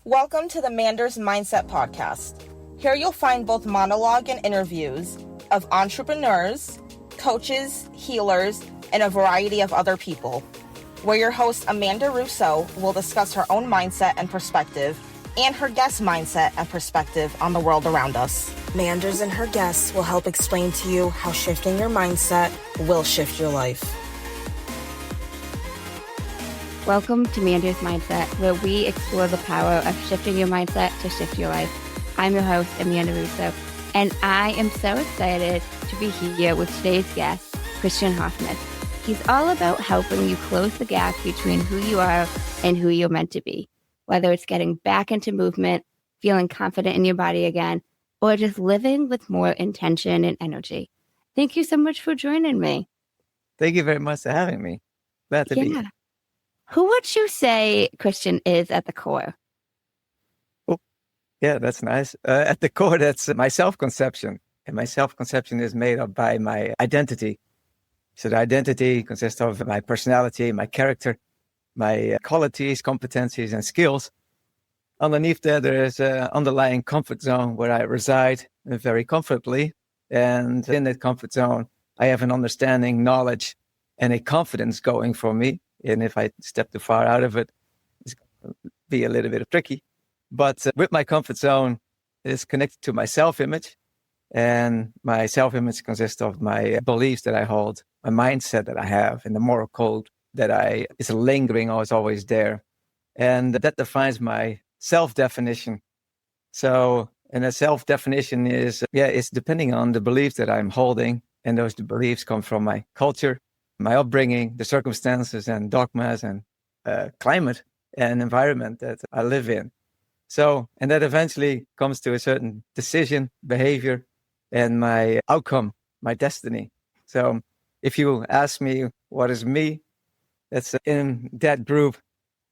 Welcome to the Manders Mindset podcast. Here you'll find both monologue and interviews of entrepreneurs, coaches, healers, and a variety of other people, where your host Amanda Russo will discuss her own mindset and perspective and her guest mindset and perspective on the world around us. Manders and her guests will help explain to you how shifting your mindset will shift your life. Welcome to Manders Mindset, where we explore the power of shifting your mindset to shift your life. I'm your host, Amanda Russo, and I am so excited to be here with today's guest, Christiaan Hoffman. He's all about helping you close the gap between who you are and who you're meant to be, whether it's getting back into movement, feeling confident in your body again, or just living with more intention and energy. Thank you so much for joining me. Thank you very much for having me. Glad to be here. Who would you say Christiaan is at the core? Oh, yeah, that's nice. At the core, that's my self-conception. And my self-conception is made up by my identity. So the identity consists of my personality, my character, my qualities, competencies, and skills. Underneath that, there is an underlying comfort zone where I reside very comfortably. And in that comfort zone, I have an understanding, knowledge, and a confidence going for me. And if I step too far out of it, it's going to be a little bit tricky. But with my comfort zone, it's connected to my self-image. And my self-image consists of my beliefs that I hold, my mindset that I have, and the moral code that is lingering or is always there. And that defines my self-definition. So, and the self-definition is, it's depending on the beliefs that I'm holding. And those beliefs come from my culture, my upbringing, the circumstances and dogmas and climate and environment that I live in. So, and that eventually comes to a certain decision, behavior, and my outcome, my destiny. So if you ask me what is me, that's in that group,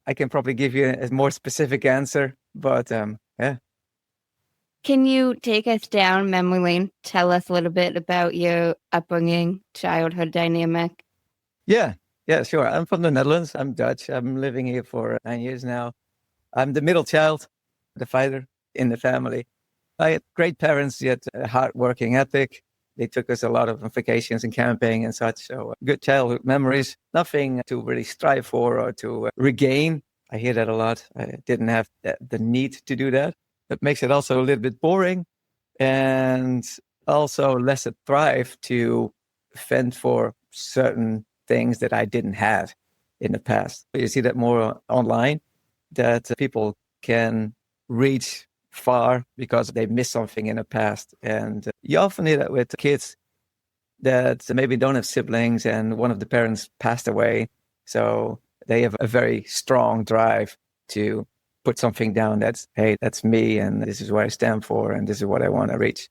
I can probably give you a more specific answer, but yeah. Can you take us down memory lane? Tell us a little bit about your upbringing, childhood dynamic. Yeah, sure. I'm from the Netherlands. I'm Dutch. I'm living here for 9 years now. I'm the middle child, the fighter in the family. I had great parents, yet a hard-working ethic. They took us a lot of vacations and camping and such. So good childhood memories, nothing to really strive for or to regain. I hear that a lot. I didn't have the need to do that. That makes it also a little bit boring and also less a thrive to fend for certain things that I didn't have in the past. You see that more online, that people can reach far because they missed something in the past. And you often hear that with kids that maybe don't have siblings and one of the parents passed away. So they have a very strong drive to put something down that's, hey, that's me and this is what I stand for and this is what I want to reach.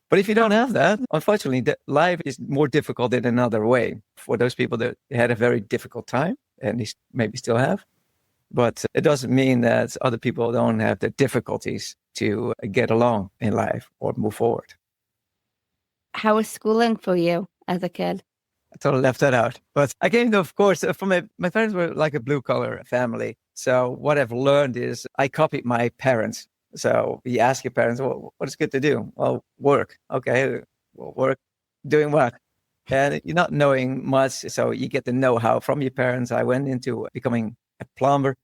But if you don't have that, unfortunately, life is more difficult in another way for those people that had a very difficult time, and they maybe still have. But it doesn't mean that other people don't have the difficulties to get along in life or move forward. How was schooling for you as a kid? I totally left that out. But I came to, of course, from my parents were like a blue-collar family. So what I've learned is I copied my parents. So you ask your parents, well, what is good to do? Well, work. Okay, well, work, doing what? And you're not knowing much, so you get the know-how from your parents. I went into becoming a plumber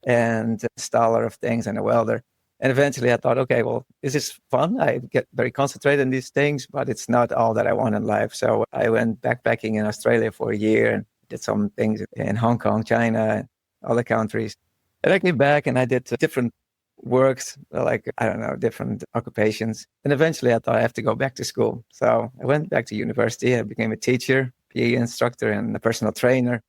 and a installer of things and a welder. And eventually I thought, okay, well, this is fun. I get very concentrated on these things, but it's not all that I want in life. So I went backpacking in Australia for a year and did some things in Hong Kong, China, and other countries. And I came back and I did different works, like, I don't know, different occupations. And eventually I thought I have to go back to school. So I went back to university. I became a teacher, PE instructor, and a personal trainer.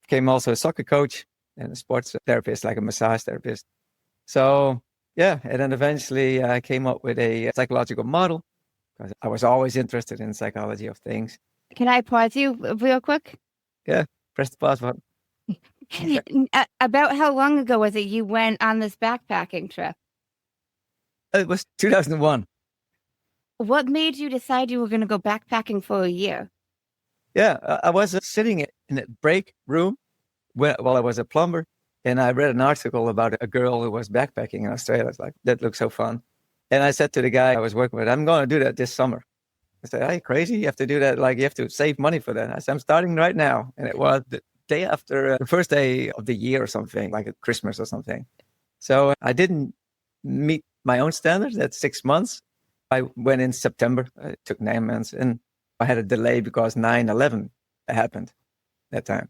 Became also a soccer coach and a sports therapist, like a massage therapist. So yeah, and then eventually I came up with a psychological model because I was always interested in psychology of things. Can I pause you real quick? Yeah, press the pause button. About how long ago was it you went on this backpacking trip? It was 2001. What made you decide you were going to go backpacking for a year? Yeah, I was sitting in a break room while I was a plumber, And I read an article about a girl who was backpacking in Australia. I was like, that looks so fun. And I said to the guy I was working with, I'm going to do that this summer. I said, are you crazy? You have to do that. Like, you have to save money for that. I said, I'm starting right now. And it was the day after the first day of the year or something, like at Christmas or something. So I didn't meet my own standards. That's 6 months. I went in September. It took 9 months. And I had a delay because 9/11 happened that time.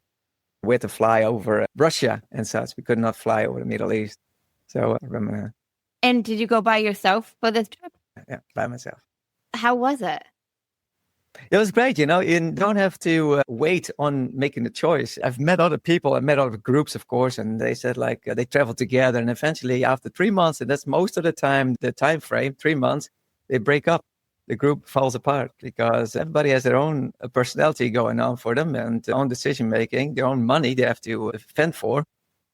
We had to fly over Russia and such. We could not fly over the Middle East. So I remember. And did you go by yourself for this trip? Yeah, by myself. How was it? It was great. You don't have to wait on making the choice. I've met other people. I met other groups, of course, and they said like they traveled together. And eventually after 3 months, and that's most of the time, the time frame, 3 months, they break up. The group falls apart because everybody has their own personality going on for them and their own decision making, their own money they have to fend for.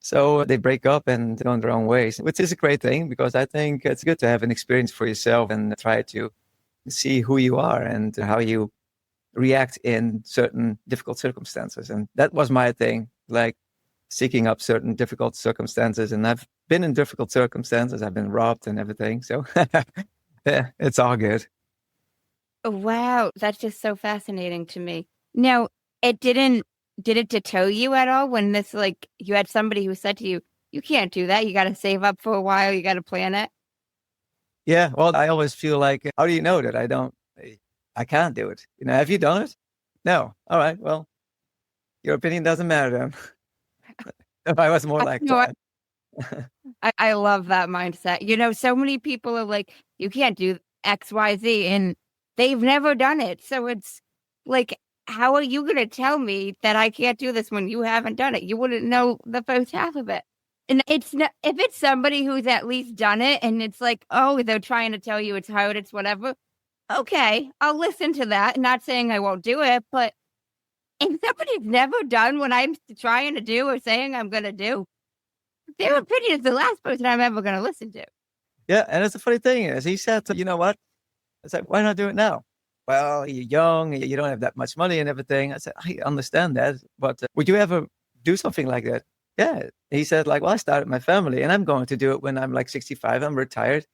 So they break up and go their own ways, which is a great thing because I think it's good to have an experience for yourself and try to see who you are and how you react in certain difficult circumstances. And that was my thing, like seeking up certain difficult circumstances. And I've been in difficult circumstances. I've been robbed and everything. So yeah, it's all good. Wow, that's just so fascinating to me. Now, did it deter you at all when this, like, you had somebody who said to you, you can't do that. You got to save up for a while. You got to plan it. Yeah, well, I always feel like, how do you know that I can't do it? Have you done it? No. All right, well, your opinion doesn't matter then. If I was more like that. I love that mindset. So many people are like, you can't do X, Y, Z, and they've never done it. So it's like, how are you going to tell me that I can't do this when you haven't done it? You wouldn't know the first half of it. And it's not, if it's somebody who's at least done it and it's like, oh, they're trying to tell you it's hard, it's whatever. Okay, I'll listen to that. Not saying I won't do it, but if somebody's never done what I'm trying to do or saying I'm going to do, their opinion is the last person I'm ever going to listen to. Yeah, and it's the funny thing is, he said, you know what? I said, why not do it now? Well, you're young, you don't have that much money and everything. I said, I understand that, but would you ever do something like that? Yeah. He said, like, well, I started my family and I'm going to do it when I'm like 65. I'm retired.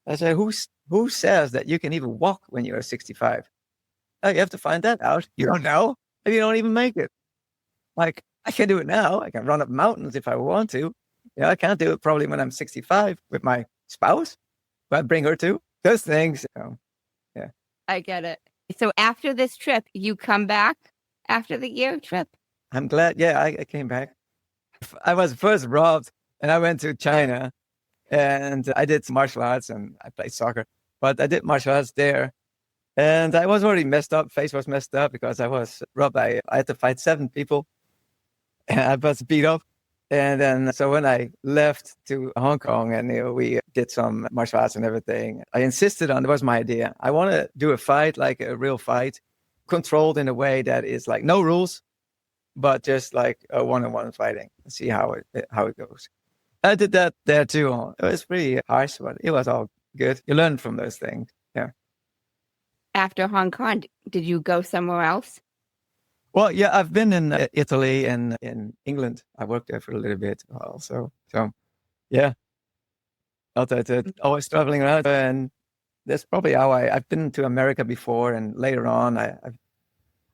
I said, who says that you can even walk when you're 65? Oh, you have to find that out. You don't know. Maybe you don't even make it. Like, I can do it now. I can run up mountains if I want to. I can't do it probably when I'm 65 with my spouse, but I bring her too. Those things. Yeah. I get it. So after this trip, you come back after the year trip? I'm glad. Yeah, I came back. I was first robbed and I went to China and I did martial arts and I played soccer, but I did martial arts there. And I was already messed up. Face was messed up because I was robbed. I had to fight 7 people and I was beat up. And then, so when I left to Hong Kong and we did some martial arts and everything, I insisted on, it was my idea. I want to do a fight, like a real fight, controlled in a way that is like no rules, but just like a one-on-one fighting. See how it goes. I did that there too. It was pretty harsh, but it was all good. You learn from those things. Yeah. After Hong Kong, did you go somewhere else? Well, yeah, I've been in Italy and in England. I worked there for a little bit also. So, yeah, always traveling around. And that's probably how I've been to America before. And later on,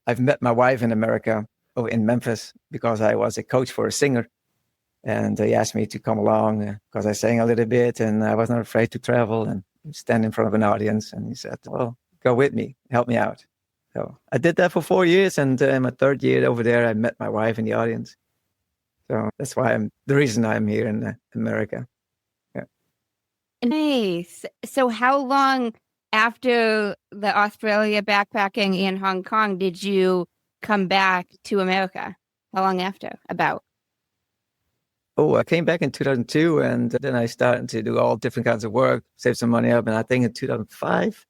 I've met my wife in America, in Memphis, because I was a coach for a singer. And he asked me to come along because I sang a little bit and I was not afraid to travel and stand in front of an audience. And he said, well, go with me, help me out. So I did that for 4 years, and in my 3rd year over there, I met my wife in the audience. So that's why the reason I'm here in America. Yeah. Nice. So how long after the Australia backpacking in Hong Kong did you come back to America? How long after? About? Oh, I came back in 2002, and then I started to do all different kinds of work, save some money up, and I think in 2005,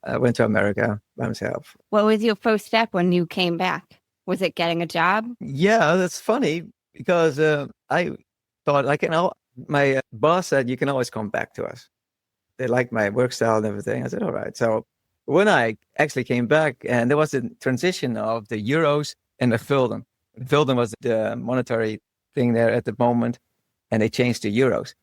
I went to America by myself. What was your first step when you came back? Was it getting a job? Yeah, that's funny because I thought, my boss said, you can always come back to us. They liked my work style and everything. I said, all right. So when I actually came back, and there was a transition of the euros and the gulden. The gulden was the monetary thing there at the moment, and they changed to euros.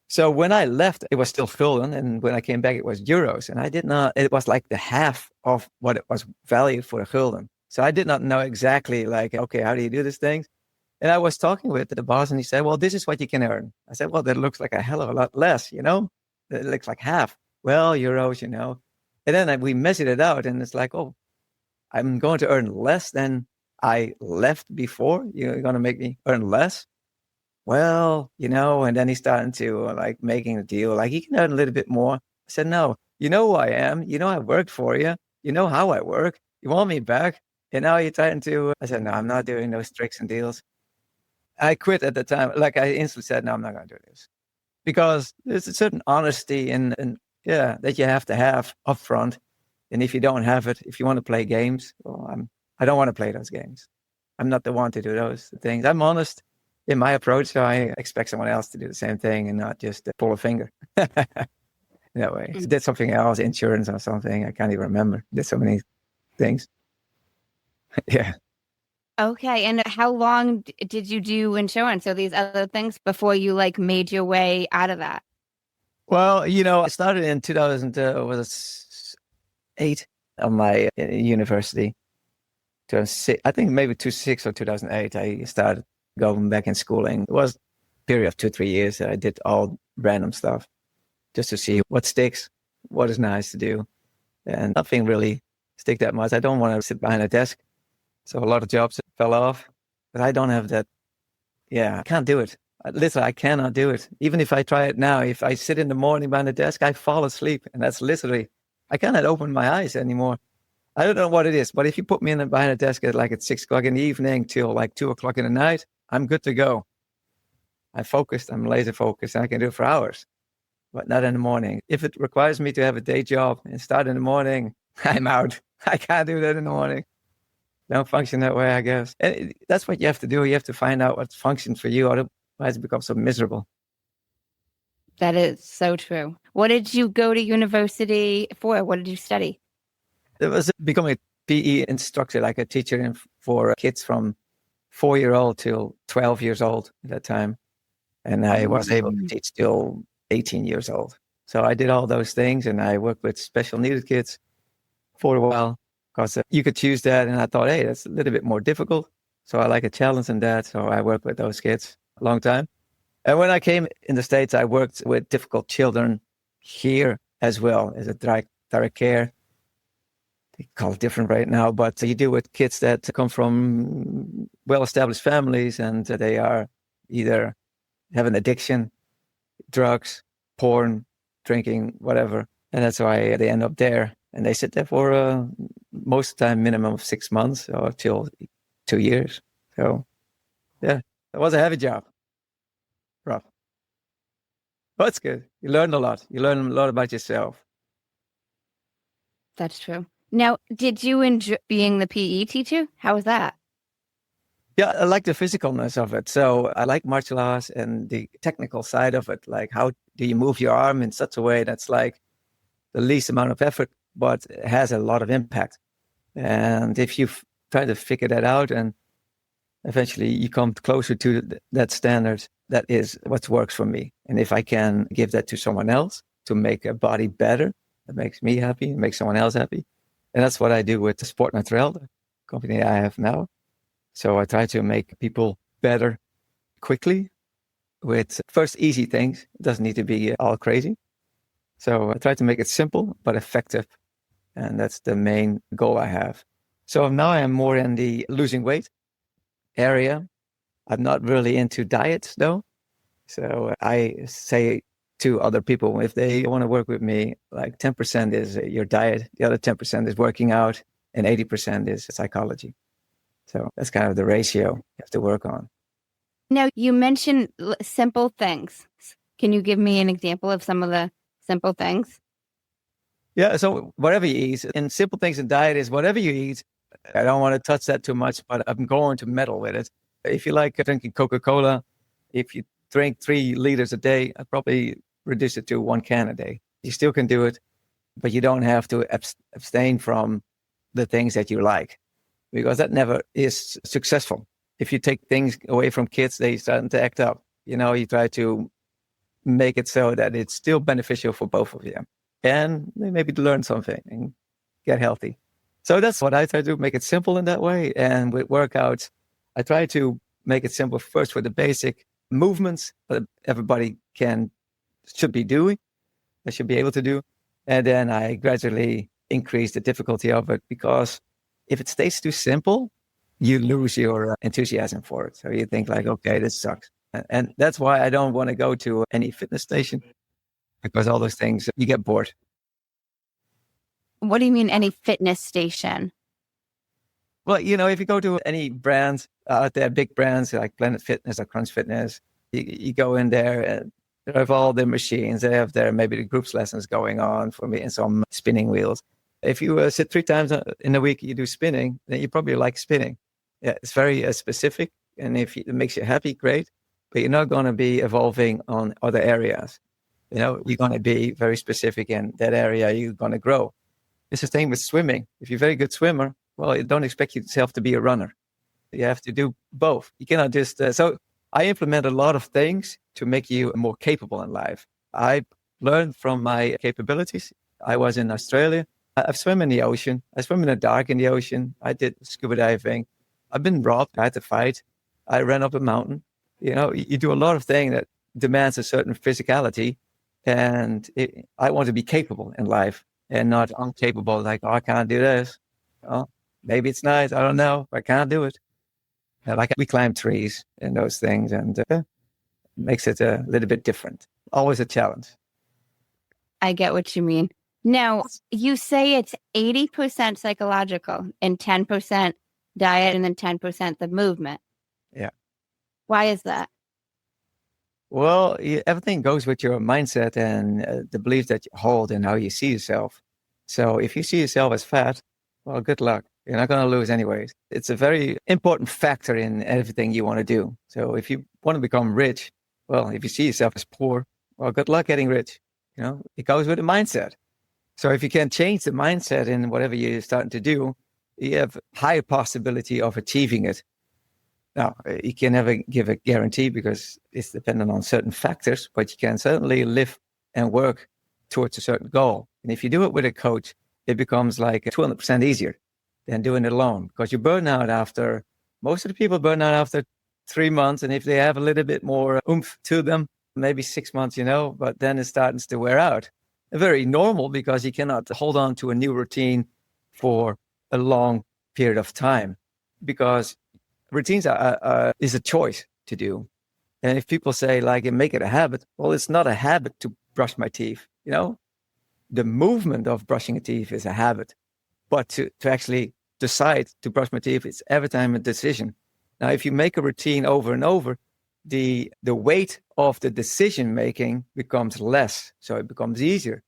So when I left, it was still gulden, and when I came back, it was euros. And it was like the half of what it was valued for a gulden. So I did not know exactly like, okay, how do you do these things? And I was talking with the boss, and he said, well, this is what you can earn. I said, well, that looks like a hell of a lot less, It looks like half. Well, euros, And then we measured it out, and it's like, oh, I'm going to earn less than I left before. You're going to make me earn less? Well, and then he started to like making a deal, like you can earn a little bit more. I said, no, you know who I am. I worked for you. You know how I work. You want me back. And now you're trying to, I said, no, I'm not doing those tricks and deals. I quit at the time. Like I instantly said, no, I'm not going to do this, because there's a certain honesty and that you have to have upfront. And if you don't have it, if you want to play games, well, I don't want to play those games. I'm not the one to do those things. I'm honest in my approach, so I expect someone else to do the same thing and not just pull a finger. That way. I did something else, insurance or something. I can't even remember. Did so many things. Yeah. Okay. And how long did you do insurance or these other things before you like made your way out of that? Well, I started in 2008 on my university. 2006, I think maybe 2006 or 2008, I started going back in schooling. It was a period of 2-3 years that I did all random stuff just to see what sticks, what is nice to do. And nothing really stick that much. I don't want to sit behind a desk. So a lot of jobs fell off, but I don't have that. Yeah, I can't do it. Literally, I cannot do it. Even if I try it now, if I sit in the morning behind the desk, I fall asleep. And that's literally, I cannot open my eyes anymore. I don't know what it is, but if you put me behind a desk at 6 o'clock in the evening till like 2 o'clock in the night, I'm good to go. I'm focused, I'm laser focused, and I can do it for hours, but not in the morning. If it requires me to have a day job and start in the morning, I'm out. I can't do that in the morning. Don't function that way, I guess. And that's what you have to do. You have to find out what functions for you, otherwise it becomes so miserable. That is so true. What did you go to university for? What did you study? It was becoming a PE instructor, like a teacher for kids from 4-year-old till 12 years old at that time. And I was able to teach till 18 years old. So I did all those things, and I worked with special needed kids for a while, because you could choose that. And I thought, hey, that's a little bit more difficult. So I like a challenge in that. So I worked with those kids a long time. And when I came in the States, I worked with difficult children here as well as a direct care. They call it different right now, but you deal with kids that come from well-established families, and they are either have an addiction, drugs, porn, drinking, whatever. And that's why they end up there. And they sit there for most of the time, minimum of 6 months or till 2 years. So, yeah, it was a heavy job. Rough. But it's good. You learn a lot. You learn a lot about yourself. That's true. Now, did you enjoy being the PE teacher? How was that? Yeah, I like the physicalness of it. So I like martial arts and the technical side of it. Like, how do you move your arm in such a way that's like the least amount of effort, but it has a lot of impact. And if you try to figure that out, and eventually you come closer to that standard, that is what works for me. And if I can give that to someone else to make a body better, that makes me happy, makes someone else happy. And that's what I do with the Sport Naturel, the company I have now. So I try to make people better quickly with first easy things. It doesn't need to be all crazy. So I try to make it simple but effective. And that's the main goal I have. So now I am more in the losing weight area. I'm not really into diets though. So I say to other people, if they want to work with me, like 10% is your diet, the other 10% is working out, and 80% is psychology. So that's kind of the ratio you have to work on. Now, you mentioned simple things. Can you give me an example of some of the simple things? Yeah, so whatever you eat, and simple things in diet is whatever you eat. I don't want to touch that too much, but I'm going to meddle with it. If you like drinking Coca-Cola, if you drink 3 liters a day, I'd probably reduce it to 1 can a day. You still can do it, but you don't have to abstain from the things that you like, because that never is successful. if you take things away from kids, they start to act up. You try to make it so that it's still beneficial for both of you. And maybe to learn something and get healthy. So that's what I try to do, make it simple in that way. And with workouts, I try to make it simple first with the basic movements that everybody should be doing, they should be able to do. And then I gradually increase the difficulty of it, because if it stays too simple, you lose your enthusiasm for it. So you think like, okay, this sucks. And that's why I don't want to go to any fitness station, because all those things, you get bored. What do you mean, any fitness station? Well, if you go to any brands out there, big brands like Planet Fitness or Crunch Fitness, you go in there and they have all the machines. They have maybe the groups lessons going on for me and some spinning wheels. If you sit 3 times in a week, you do spinning, then you probably like spinning. Yeah, it's very specific. And if it makes you happy, great. But you're not going to be evolving on other areas. You're going to be very specific in that area. You're going to grow. It's the same with swimming. If you're a very good swimmer, well, you don't expect yourself to be a runner. You have to do both. You cannot just... So I implement a lot of things to make you more capable in life. I learned from my capabilities. I was in Australia. I've swum in the ocean. I swim in the dark in the ocean. I did scuba diving. I've been robbed. I had to fight. I ran up a mountain. You do a lot of things that demands a certain physicality. And I want to be capable in life and not incapable, like, oh, I can't do this. Oh, maybe it's nice. I don't know. I can't do it. Like we climb trees and those things, and makes it a little bit different. Always a challenge. I get what you mean. Now, you say it's 80% psychological and 10% diet and then 10% the movement. Yeah. Why is that? Well, everything goes with your mindset and the beliefs that you hold and how you see yourself. So if you see yourself as fat, well, good luck. You're not going to lose anyways. It's a very important factor in everything you want to do. So if you want to become rich, well, if you see yourself as poor, well, good luck getting rich. It goes with the mindset. So if you can change the mindset in whatever you're starting to do, you have higher possibility of achieving it. Now, you can never give a guarantee because it's dependent on certain factors, but you can certainly live and work towards a certain goal. And if you do it with a coach, it becomes like 200% easier than doing it alone, because you burn out most of the people burn out after 3 months. And if they have a little bit more oomph to them, maybe 6 months, but then it starts to wear out. Very normal, because you cannot hold on to a new routine for a long period of time, because routines is a choice to do. And if people say like, make it a habit, well, it's not a habit to brush my teeth. The movement of brushing your teeth is a habit, but to actually decide to brush my teeth, it's every time a decision. Now, if you make a routine over and over, the weight of the decision making becomes less, so it becomes easier.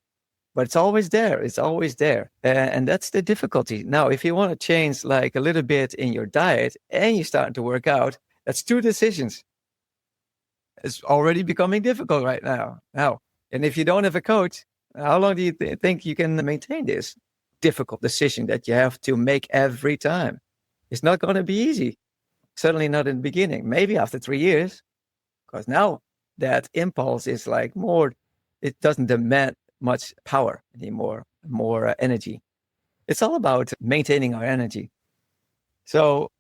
But it's always there. It's always there. And that's the difficulty. Now, if you want to change like a little bit in your diet and you're starting to work out, that's 2 decisions. It's already becoming difficult right now. And if you don't have a coach, how long do you think you can maintain this difficult decision that you have to make every time? It's not going to be easy. Certainly not in the beginning. Maybe after 3 years, because now that impulse is like more, it doesn't demand much power anymore, more energy. It's all about maintaining our energy. So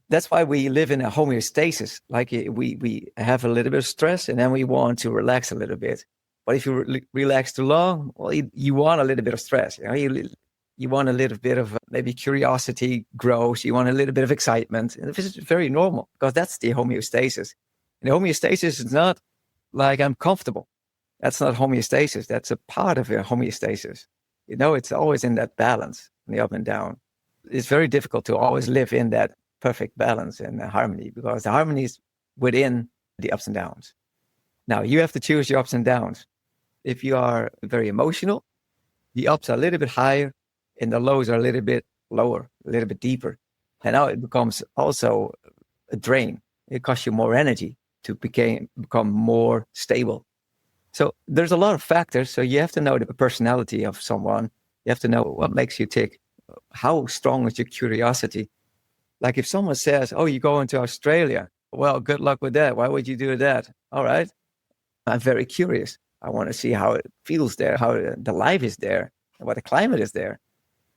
that's why we live in a homeostasis. Like we have a little bit of stress and then we want to relax a little bit. But if you relax too long, well, you want a little bit of stress. You want a little bit of maybe curiosity grows. You want a little bit of excitement. And this is very normal, because that's the homeostasis. And the homeostasis is not like I'm comfortable. That's not homeostasis. That's a part of your homeostasis. It's always in that balance, the up and down. It's very difficult to always live in that perfect balance and harmony, because the harmony is within the ups and downs. Now, you have to choose your ups and downs. If you are very emotional, the ups are a little bit higher and the lows are a little bit lower, a little bit deeper. And now it becomes also a drain. It costs you more energy to become more stable. So there's a lot of factors. So you have to know the personality of someone. You have to know what makes you tick. How strong is your curiosity? Like if someone says, oh, you're going to Australia. Well, good luck with that. Why would you do that? All right. I'm very curious. I want to see how it feels there, how the life is there, and what the climate is there.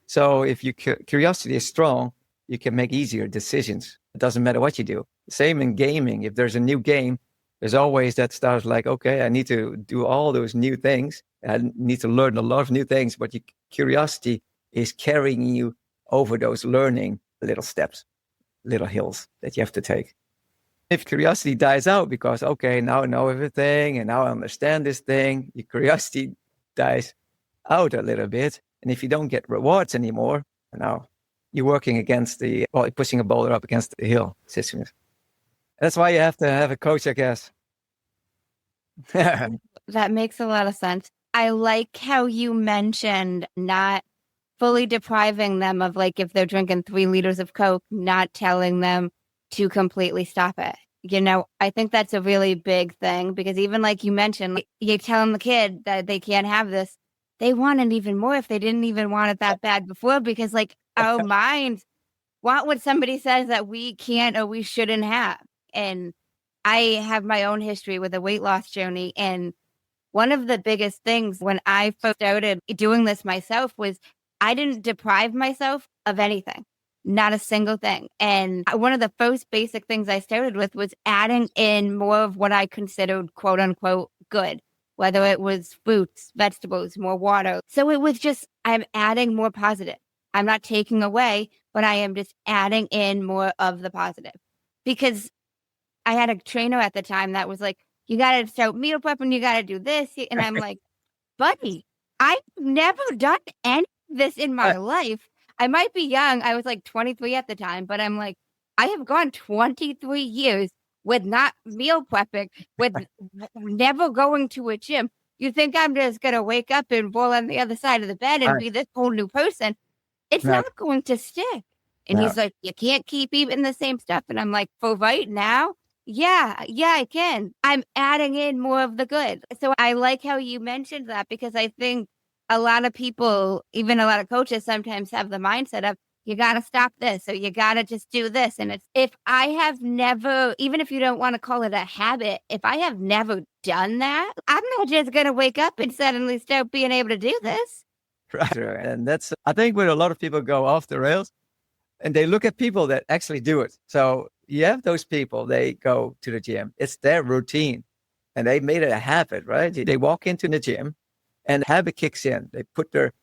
So if your curiosity is strong, you can make easier decisions. It doesn't matter what you do. Same in gaming. If there's a new game, there's always that starts like, okay, I need to do all those new things. I need to learn a lot of new things, but your curiosity is carrying you over those learning little steps, little hills that you have to take. If curiosity dies out because, okay, now I know everything and now I understand this thing, your curiosity dies out a little bit. And if you don't get rewards anymore, now you're working against pushing a boulder up against the hill. That's why you have to have a coach, I guess. That makes a lot of sense. I like how you mentioned not fully depriving them of, like, if they're drinking 3 liters of Coke, not telling them to completely stop it. You know, I think that's a really big thing, because even like you mentioned, like, you're telling the kid that they can't have this. They want it even more if they didn't even want it that bad before, because like our minds want what somebody says that we can't or we shouldn't have. And I have my own history with a weight loss journey. And one of the biggest things when I first started doing this myself was I didn't deprive myself of anything, not a single thing. And one of the first basic things I started with was adding in more of what I considered quote unquote good, whether it was fruits, vegetables, more water. So it was just, I'm adding more positive. I'm not taking away, but I am just adding in more of the positive. Because I had a trainer at the time that was like, you got to start meal prepping, you got to do this. And I'm like, buddy, I've never done any of this in my life. I might be young. I was like 23 at the time, but I'm like, I have gone 23 years with not meal prepping, with never going to a gym. You think I'm just going to wake up and roll on the other side of the bed and be this whole new person? It's not going to stick. And he's like, you can't keep eating the same stuff. And I'm like, for right now, yeah, I can. I'm adding in more of the good. So I like how you mentioned that, because I think a lot of people, even a lot of coaches, sometimes have the mindset of, you got to stop this, or you got to just do this. And it's, if I have never, even if you don't want to call it a habit, if I have never done that, I'm not just going to wake up and suddenly start being able to do this. Right. And that's, I think, where a lot of people go off the rails, and they look at people that actually do it. So you have those people, they go to the gym. It's their routine, and they made it a habit, right? They walk into the gym and habit kicks in. They put their,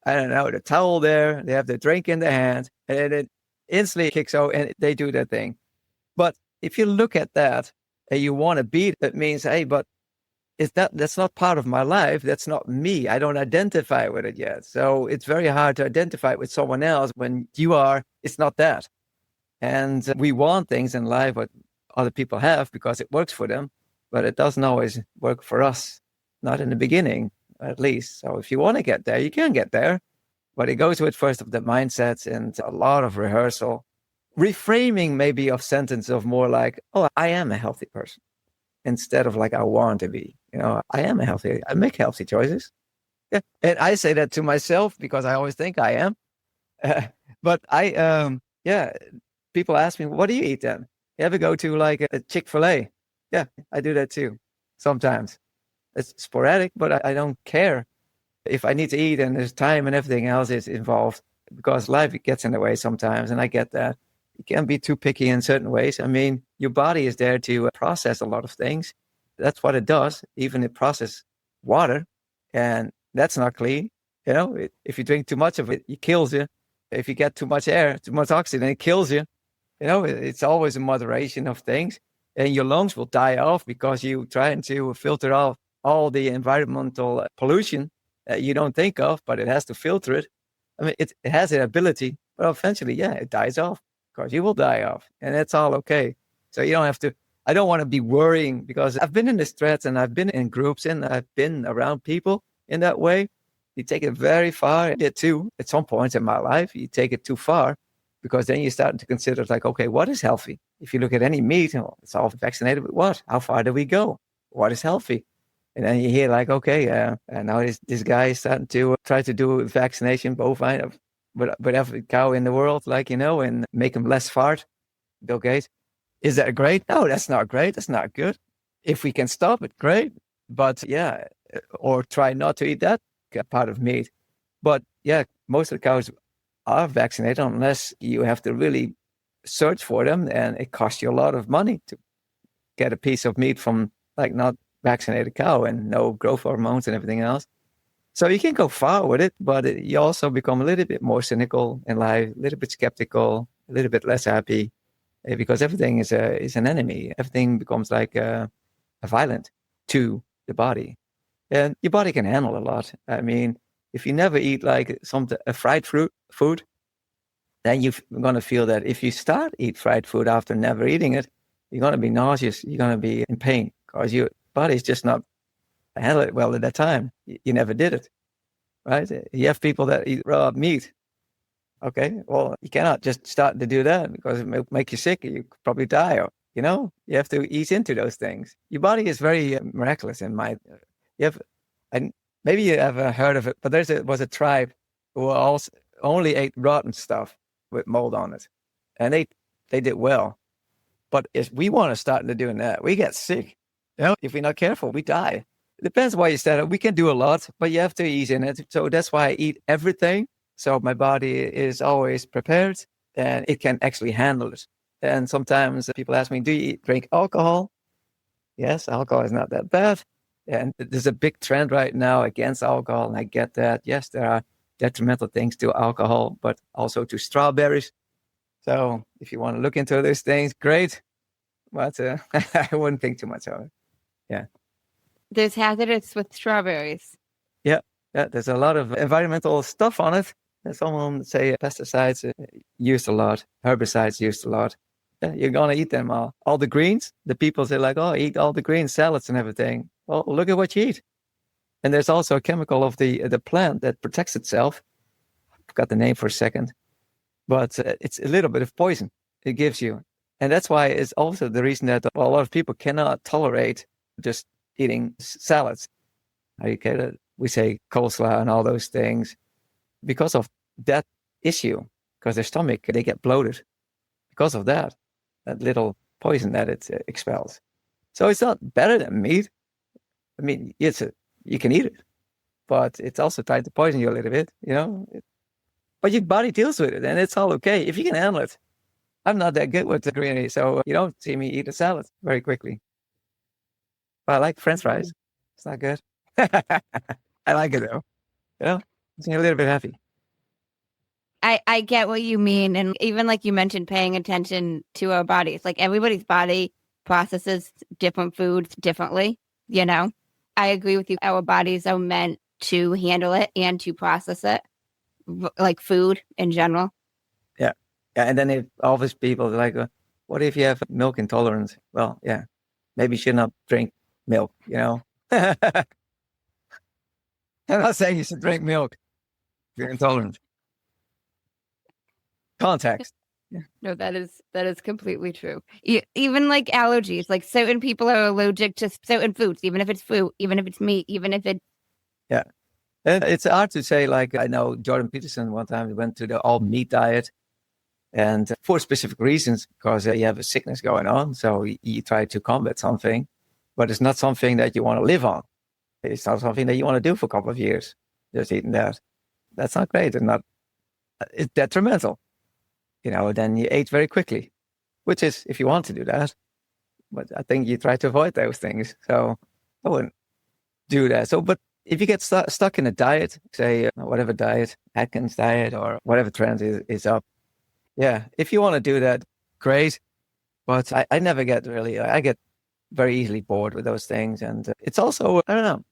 the towel there, they have the drink in their hand, and it instantly kicks out and they do their thing. But if you look at that and you want to beat, it means, hey, but that's not part of my life. That's not me. I don't identify with it yet. So it's very hard to identify with someone else when it's not that. And we want things in life what other people have because it works for them, but it doesn't always work for us. Not in the beginning, at least. So if you want to get there, you can get there. But it goes with first of the mindsets and a lot of rehearsal. Reframing maybe of sentence of more like, oh, I am a healthy person. Instead of like, I want to be, I am I make healthy choices. Yeah. And I say that to myself because I always think I am. But people ask me, what do you eat then? You ever go to like a Chick-fil-A? Yeah, I do that too. Sometimes it's sporadic, but I don't care if I need to eat and there's time and everything else is involved because life gets in the way sometimes. And I get that. You can't be too picky in certain ways. I mean, your body is there to process a lot of things. That's what it does. Even it processes water, and that's not clean. If you drink too much of it, it kills you. If you get too much air, too much oxygen, it kills you. It's always a moderation of things, and your lungs will die off because you're trying to filter off all the environmental pollution that you don't think of, but it has to filter it. I mean, it has the ability, but eventually, it dies off. Because you will die off, and it's all okay. So you don't have to, I don't want to be worrying because I've been in the threads and I've been in groups and I've been around people in that way. You take it very far. I did too at some point in my life. You take it too far because then you start to consider like, okay, what is healthy? If you look at any meat, it's all vaccinated with what? How far do we go? What is healthy? And then you hear like, okay, and now this guy is starting to try to do vaccination bovine with every cow in the world, like, and make them less fart. Bill Gates. Is that great? No, that's not great. That's not good. If we can stop it, great. But yeah, or try not to eat that part of meat. But yeah, most of the cows are vaccinated unless you have to really search for them, and it costs you a lot of money to get a piece of meat from like not vaccinated cow and no growth hormones and everything else. So you can go far with it, but you also become a little bit more cynical in life, a little bit skeptical, a little bit less happy, because everything is an enemy. Everything becomes like a violent to the body, and your body can handle a lot. I mean, if you never eat like a fried food, then you're going to feel that if you start eat fried food after never eating it, you're going to be nauseous. You're going to be in pain because your body's just not handle it well at that time. You never did it, right? You have people that eat raw meat. Okay, well, you cannot just start to do that because it will make you sick. You could probably die. Or, you have to ease into those things. Your body is very miraculous in my. And maybe you ever heard of it, but was a tribe who only ate rotten stuff with mold on it, and they did well. But if we want to start to doing that, we get sick. If we're not careful, we die. It depends why you start it. We can do a lot, but you have to ease in it. So that's why I eat everything. So my body is always prepared and it can actually handle it. And sometimes people ask me, do you drink alcohol? Yes, alcohol is not that bad. And there's a big trend right now against alcohol. And I get that. Yes, there are detrimental things to alcohol, but also to strawberries. So if you want to look into those things, great. But I wouldn't think too much of it. Yeah. There's hazardous with strawberries. Yeah. There's a lot of environmental stuff on it. Someone say pesticides used a lot, herbicides used a lot. Yeah, you're going to eat them all. All the greens, the people say like, oh, eat all the greens, salads and everything. Well, look at what you eat. And there's also a chemical of the plant that protects itself. I forgot the name for a second. But it's a little bit of poison it gives you. And that's why it's also the reason that a lot of people cannot tolerate just eating salads. Okay, we say coleslaw and all those things because of that issue, because their stomach, they get bloated because of that little poison that it expels. So it's not better than meat. I mean, you can eat it, but it's also trying to poison you a little bit, But your body deals with it, and it's all okay if you can handle it. I'm not that good with the greenery, so you don't see me eat a salad very quickly. But I like French fries. It's not good. I like it though. It's a little bit heavy. I get what you mean. And even like you mentioned, paying attention to our bodies, like everybody's body processes different foods differently, I agree with you. Our bodies are meant to handle it and to process it, like food in general. Yeah. And then if all these people are like, what if you have milk intolerance? Well, yeah, maybe you should not drink milk, I'm not saying you should drink milk if you're intolerant. Context. Yeah. No, that is completely true. Even like allergies, like certain people are allergic to certain foods, even if it's fruit, even if it's meat, even if it's. Yeah. And it's hard to say, like, I know Jordan Peterson one time went to the all meat diet and for specific reasons, because you have a sickness going on. So you try to combat something, but it's not something that you want to live on. It's not something that you want to do for a couple of years, just eating that. That's not great. It's detrimental. Then you ate very quickly, which is if you want to do that. But I think you try to avoid those things. So I wouldn't do that. So, but if you get stuck in a diet, say whatever diet, Atkins diet or whatever trend is up. Yeah, if you want to do that, great. But I never get I get very easily bored with those things. And it's also, I don't know,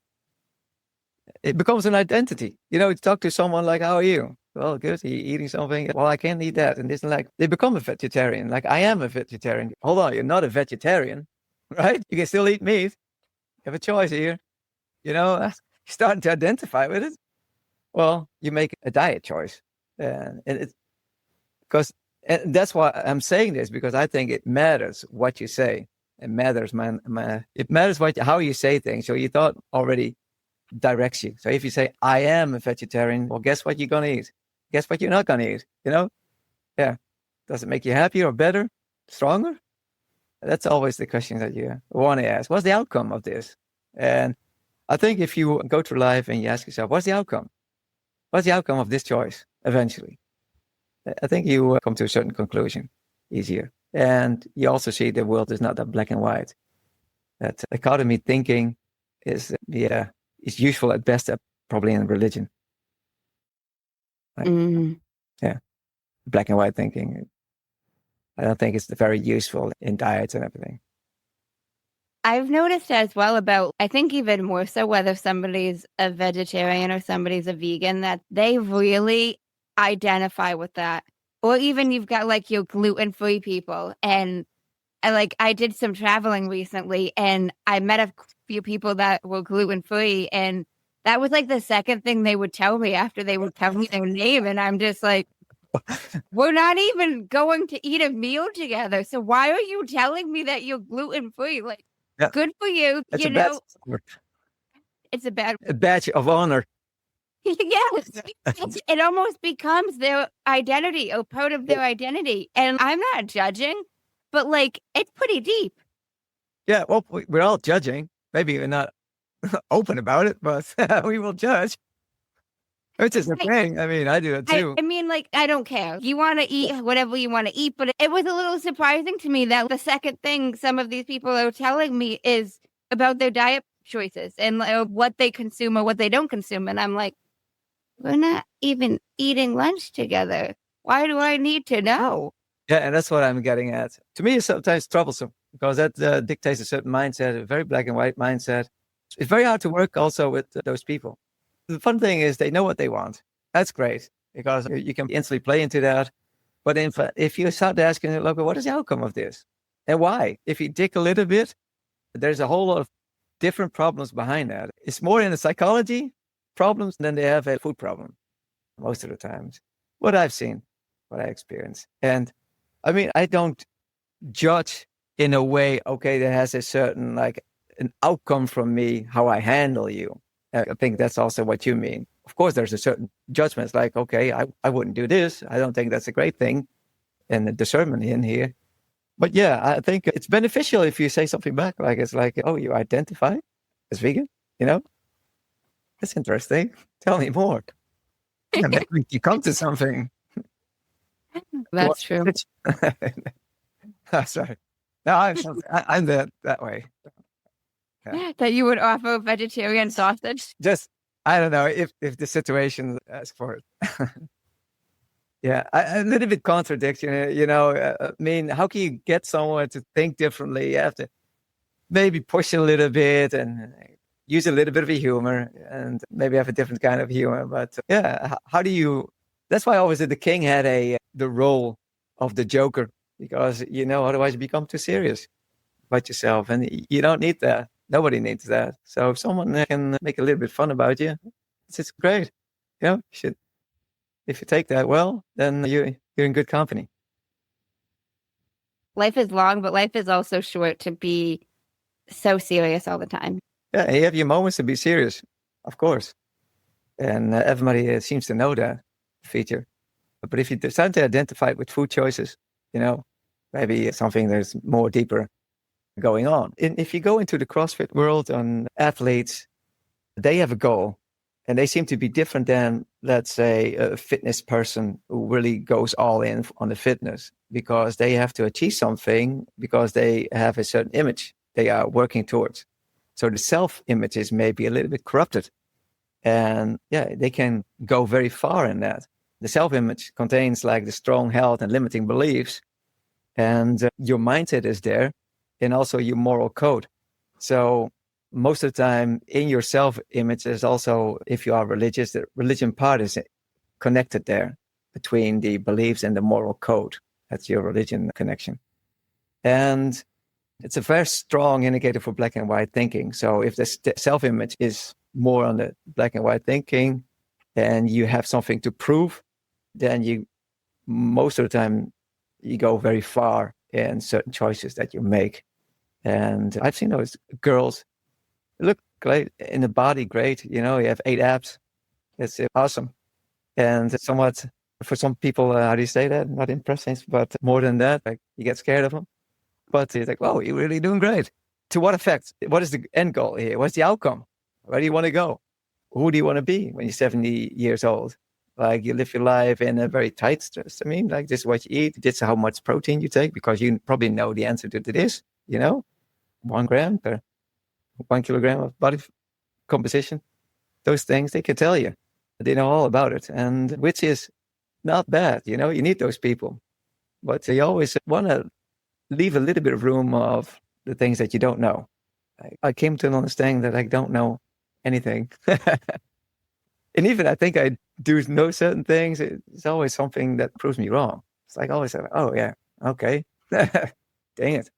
it becomes an identity. You talk to someone like, how are you? Well, good. Are you eating something? Well, I can't eat that. And this and like, they become a vegetarian. Like, I am a vegetarian. Hold on, you're not a vegetarian, right? You can still eat meat. You have a choice here. You're starting to identify with it. Well, you make a diet choice. And that's why I'm saying this, because I think it matters what you say. It matters, man. It matters how you say things. So your thought already directs you. So if you say, I am a vegetarian, well, guess what you're going to eat? Guess what you're not going to eat, Yeah. Does it make you happier or better, stronger? That's always the question that you want to ask. What's the outcome of this? And I think if you go through life and you ask yourself, what's the outcome? What's the outcome of this choice eventually? I think you come to a certain conclusion easier. And you also see the world is not that black and white. That dichotomy thinking is useful at best, probably in religion. Right? Yeah. Black and white thinking. I don't think it's very useful in diets and everything. I've noticed as well about, I think even more so, whether somebody's a vegetarian or somebody's a vegan, that they really identify with that. Or even you've got like your gluten-free people. And I did some traveling recently and I met a few people that were gluten-free. And that was like the second thing they would tell me after they would tell me their name. And I'm just like, we're not even going to eat a meal together. So why are you telling me that you're gluten-free? Like, yeah. Good for you. It's It's a badge of honor. Yes. It almost becomes their identity or part of their identity. And I'm not judging, but it's pretty deep. Yeah, well, we're all judging. Maybe we're not open about it, but we will judge. It's just a thing. I mean, I do it too. I don't care. You want to eat whatever you want to eat, but it was a little surprising to me that the second thing some of these people are telling me is about their diet choices and what they consume or what they don't consume. And I'm like, we're not even eating lunch together. Why do I need to know? Yeah, and that's what I'm getting at. To me, it's sometimes troublesome because that dictates a certain mindset, a very black and white mindset. It's very hard to work also with those people. The fun thing is they know what they want. That's great because you can instantly play into that. But if you start asking, look, what is the outcome of this? And why? If you dig a little bit, there's a whole lot of different problems behind that. It's more in the psychology problems than they have a food problem most of the times. What I've seen, what I experience. And I mean, I don't judge in a way, okay, that has a certain, an outcome from me, how I handle you. I think that's also what you mean. Of course, there's a certain judgment, okay, I wouldn't do this. I don't think that's a great thing. And the discernment in here. But yeah, I think it's beneficial if you say something back. It's oh, you identify as vegan, That's interesting. Tell me more. Yeah, maybe you come to something. That's true. Oh, sorry. No, I'm that way. Yeah. That you would offer vegetarian sausage? Just, I don't know if the situation asks for it. Yeah, a little bit contradiction, I mean, how can you get someone to think differently? You have to maybe push a little bit and use a little bit of a humor and maybe have a different kind of humor. But yeah, how do you, that's why always the king had the role of the joker because, otherwise you become too serious about yourself and you don't need that. Nobody needs that. So if someone can make a little bit fun about you, it's great. You should. If you take that well, then you're in good company. Life is long, but life is also short to be so serious all the time. Yeah, you have your moments to be serious, of course. And everybody seems to know that feature. But if you decide to identify it with food choices, maybe something there's more deeper going on. And if you go into the CrossFit world and athletes, they have a goal and they seem to be different than, let's say, a fitness person who really goes all in on the fitness because they have to achieve something because they have a certain image they are working towards. So the self-image is maybe a little bit corrupted. And yeah, they can go very far in that. The self-image contains the strong held and limiting beliefs. And your mindset is there. And also your moral code. So most of the time in your self-image is also, if you are religious, the religion part is connected there between the beliefs and the moral code. That's your religion connection. And it's a very strong indicator for black and white thinking. So if the self-image is more on the black and white thinking and you have something to prove, then you, most of the time, you go very far in certain choices that you make. And I've seen those girls look great in the body, great. You have 8 abs. It's awesome. And somewhat For some people, how do you say that? Not impressive, but more than that, like you get scared of them. But it's like, oh, you're really doing great. To what effect? What is the end goal here? What's the outcome? Where do you want to go? Who do you want to be when you're 70 years old? Like you live your life in a very tight stress. I mean, like this is what you eat. This is how much protein you take, because you probably know the answer to this, 1 gram per 1 kilogram of body composition. Those things, they can tell you. They know all about it. And which is not bad. You need those people. But you always want to leave a little bit of room of the things that you don't know. I came to an understanding that I don't know anything. And even I think I do know certain things. It's always something that proves me wrong. It's like always, oh yeah, okay. Dang it.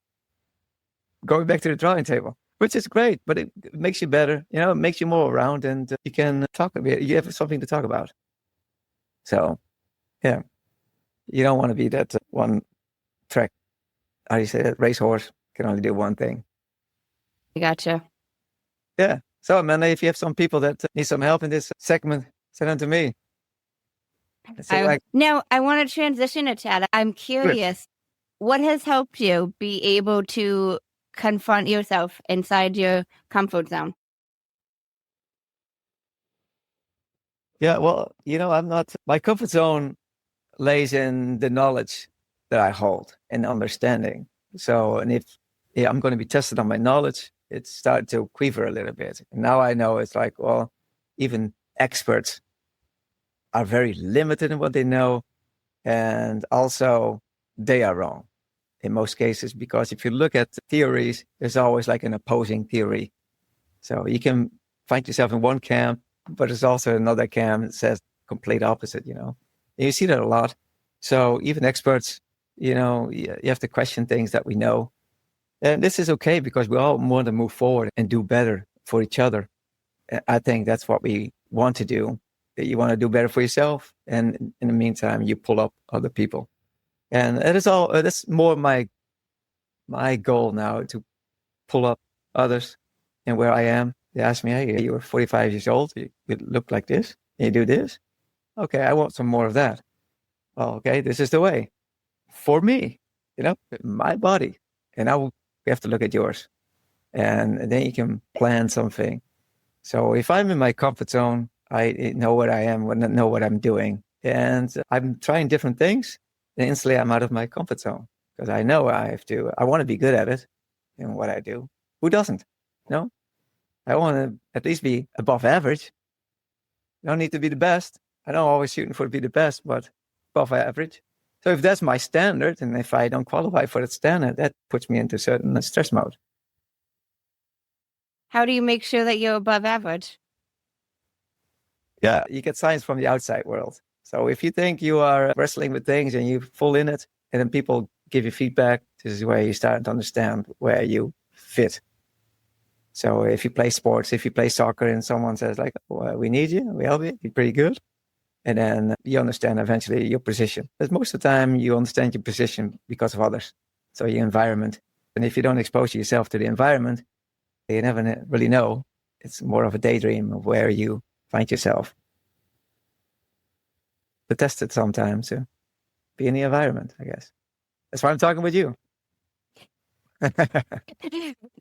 Going back to the drawing table, which is great, but it makes you better. It makes you more around, and you can talk a bit. You have something to talk about. So, yeah, you don't want to be that one track. How do you say that? Racehorse can only do one thing. I gotcha. Yeah. So, Amanda, if you have some people that need some help in this segment, send them to me. Now, I want to transition to Chad. I'm curious, what has helped you be able to confront yourself inside your comfort zone? Yeah, well, my comfort zone lays in the knowledge that I hold and understanding. So, and if I'm going to be tested on my knowledge, it started to quiver a little bit. And now I know it's like, well, even experts are very limited in what they know. And also they are wrong in most cases, because if you look at theories, there's always like an opposing theory. So you can find yourself in one camp, but there's also another camp that says complete opposite, And you see that a lot. So even experts, you have to question things that we know. And this is okay, because we all want to move forward and do better for each other. I think that's what we want to do. You want to do better for yourself. And in the meantime, you pull up other people. And that's more my goal now, to pull up others and where I am. They ask me, hey, you were 45 years old. You look like this. And you do this. Okay, I want some more of that. Well, okay, this is the way for me, my body. And we have to look at yours. And then you can plan something. So if I'm in my comfort zone, I know what I am, know what I'm doing. And I'm trying different things. And instantly I'm out of my comfort zone, because I know I want to be good at it in what I do. Who doesn't? I want to at least be above average. I don't need to be the best. I don't always shooting for to be the best, but above average. So if that's my standard, and if I don't qualify for that standard, that puts me into certain stress mode. How do you make sure that you're above average? Yeah, you get signs from the outside world. So if you think you are wrestling with things and you're full in it, and then people give you feedback, this is where you start to understand where you fit. So if you play sports, if you play soccer, and someone says like, well, we need you, we help you, you're pretty good. And then you understand eventually your position. But most of the time you understand your position because of others. So your environment. And if you don't expose yourself to the environment, you never really know. It's more of a daydream of where you find yourself. But test it sometimes to be in the environment, I guess. That's why I'm talking with you.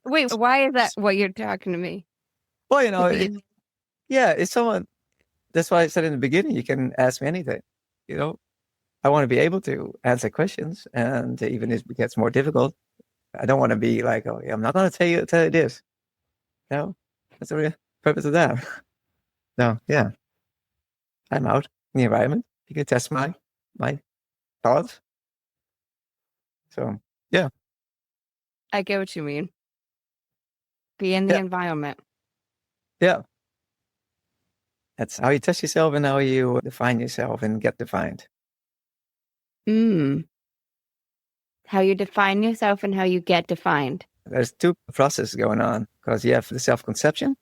Wait, why is that what you're talking to me? Well, it's someone. That's why I said in the beginning, you can ask me anything. I want to be able to answer questions, and even if it gets more difficult, I don't want to be like, oh, yeah, I'm not going to tell you this. That's the real purpose of that. No, yeah, I'm out in the environment. You can test my thoughts. So yeah, I get what you mean. Be in the environment. Yeah. That's how you test yourself and how you define yourself and get defined. How you define yourself and how you get defined. There's two processes going on, because you have the self-conception,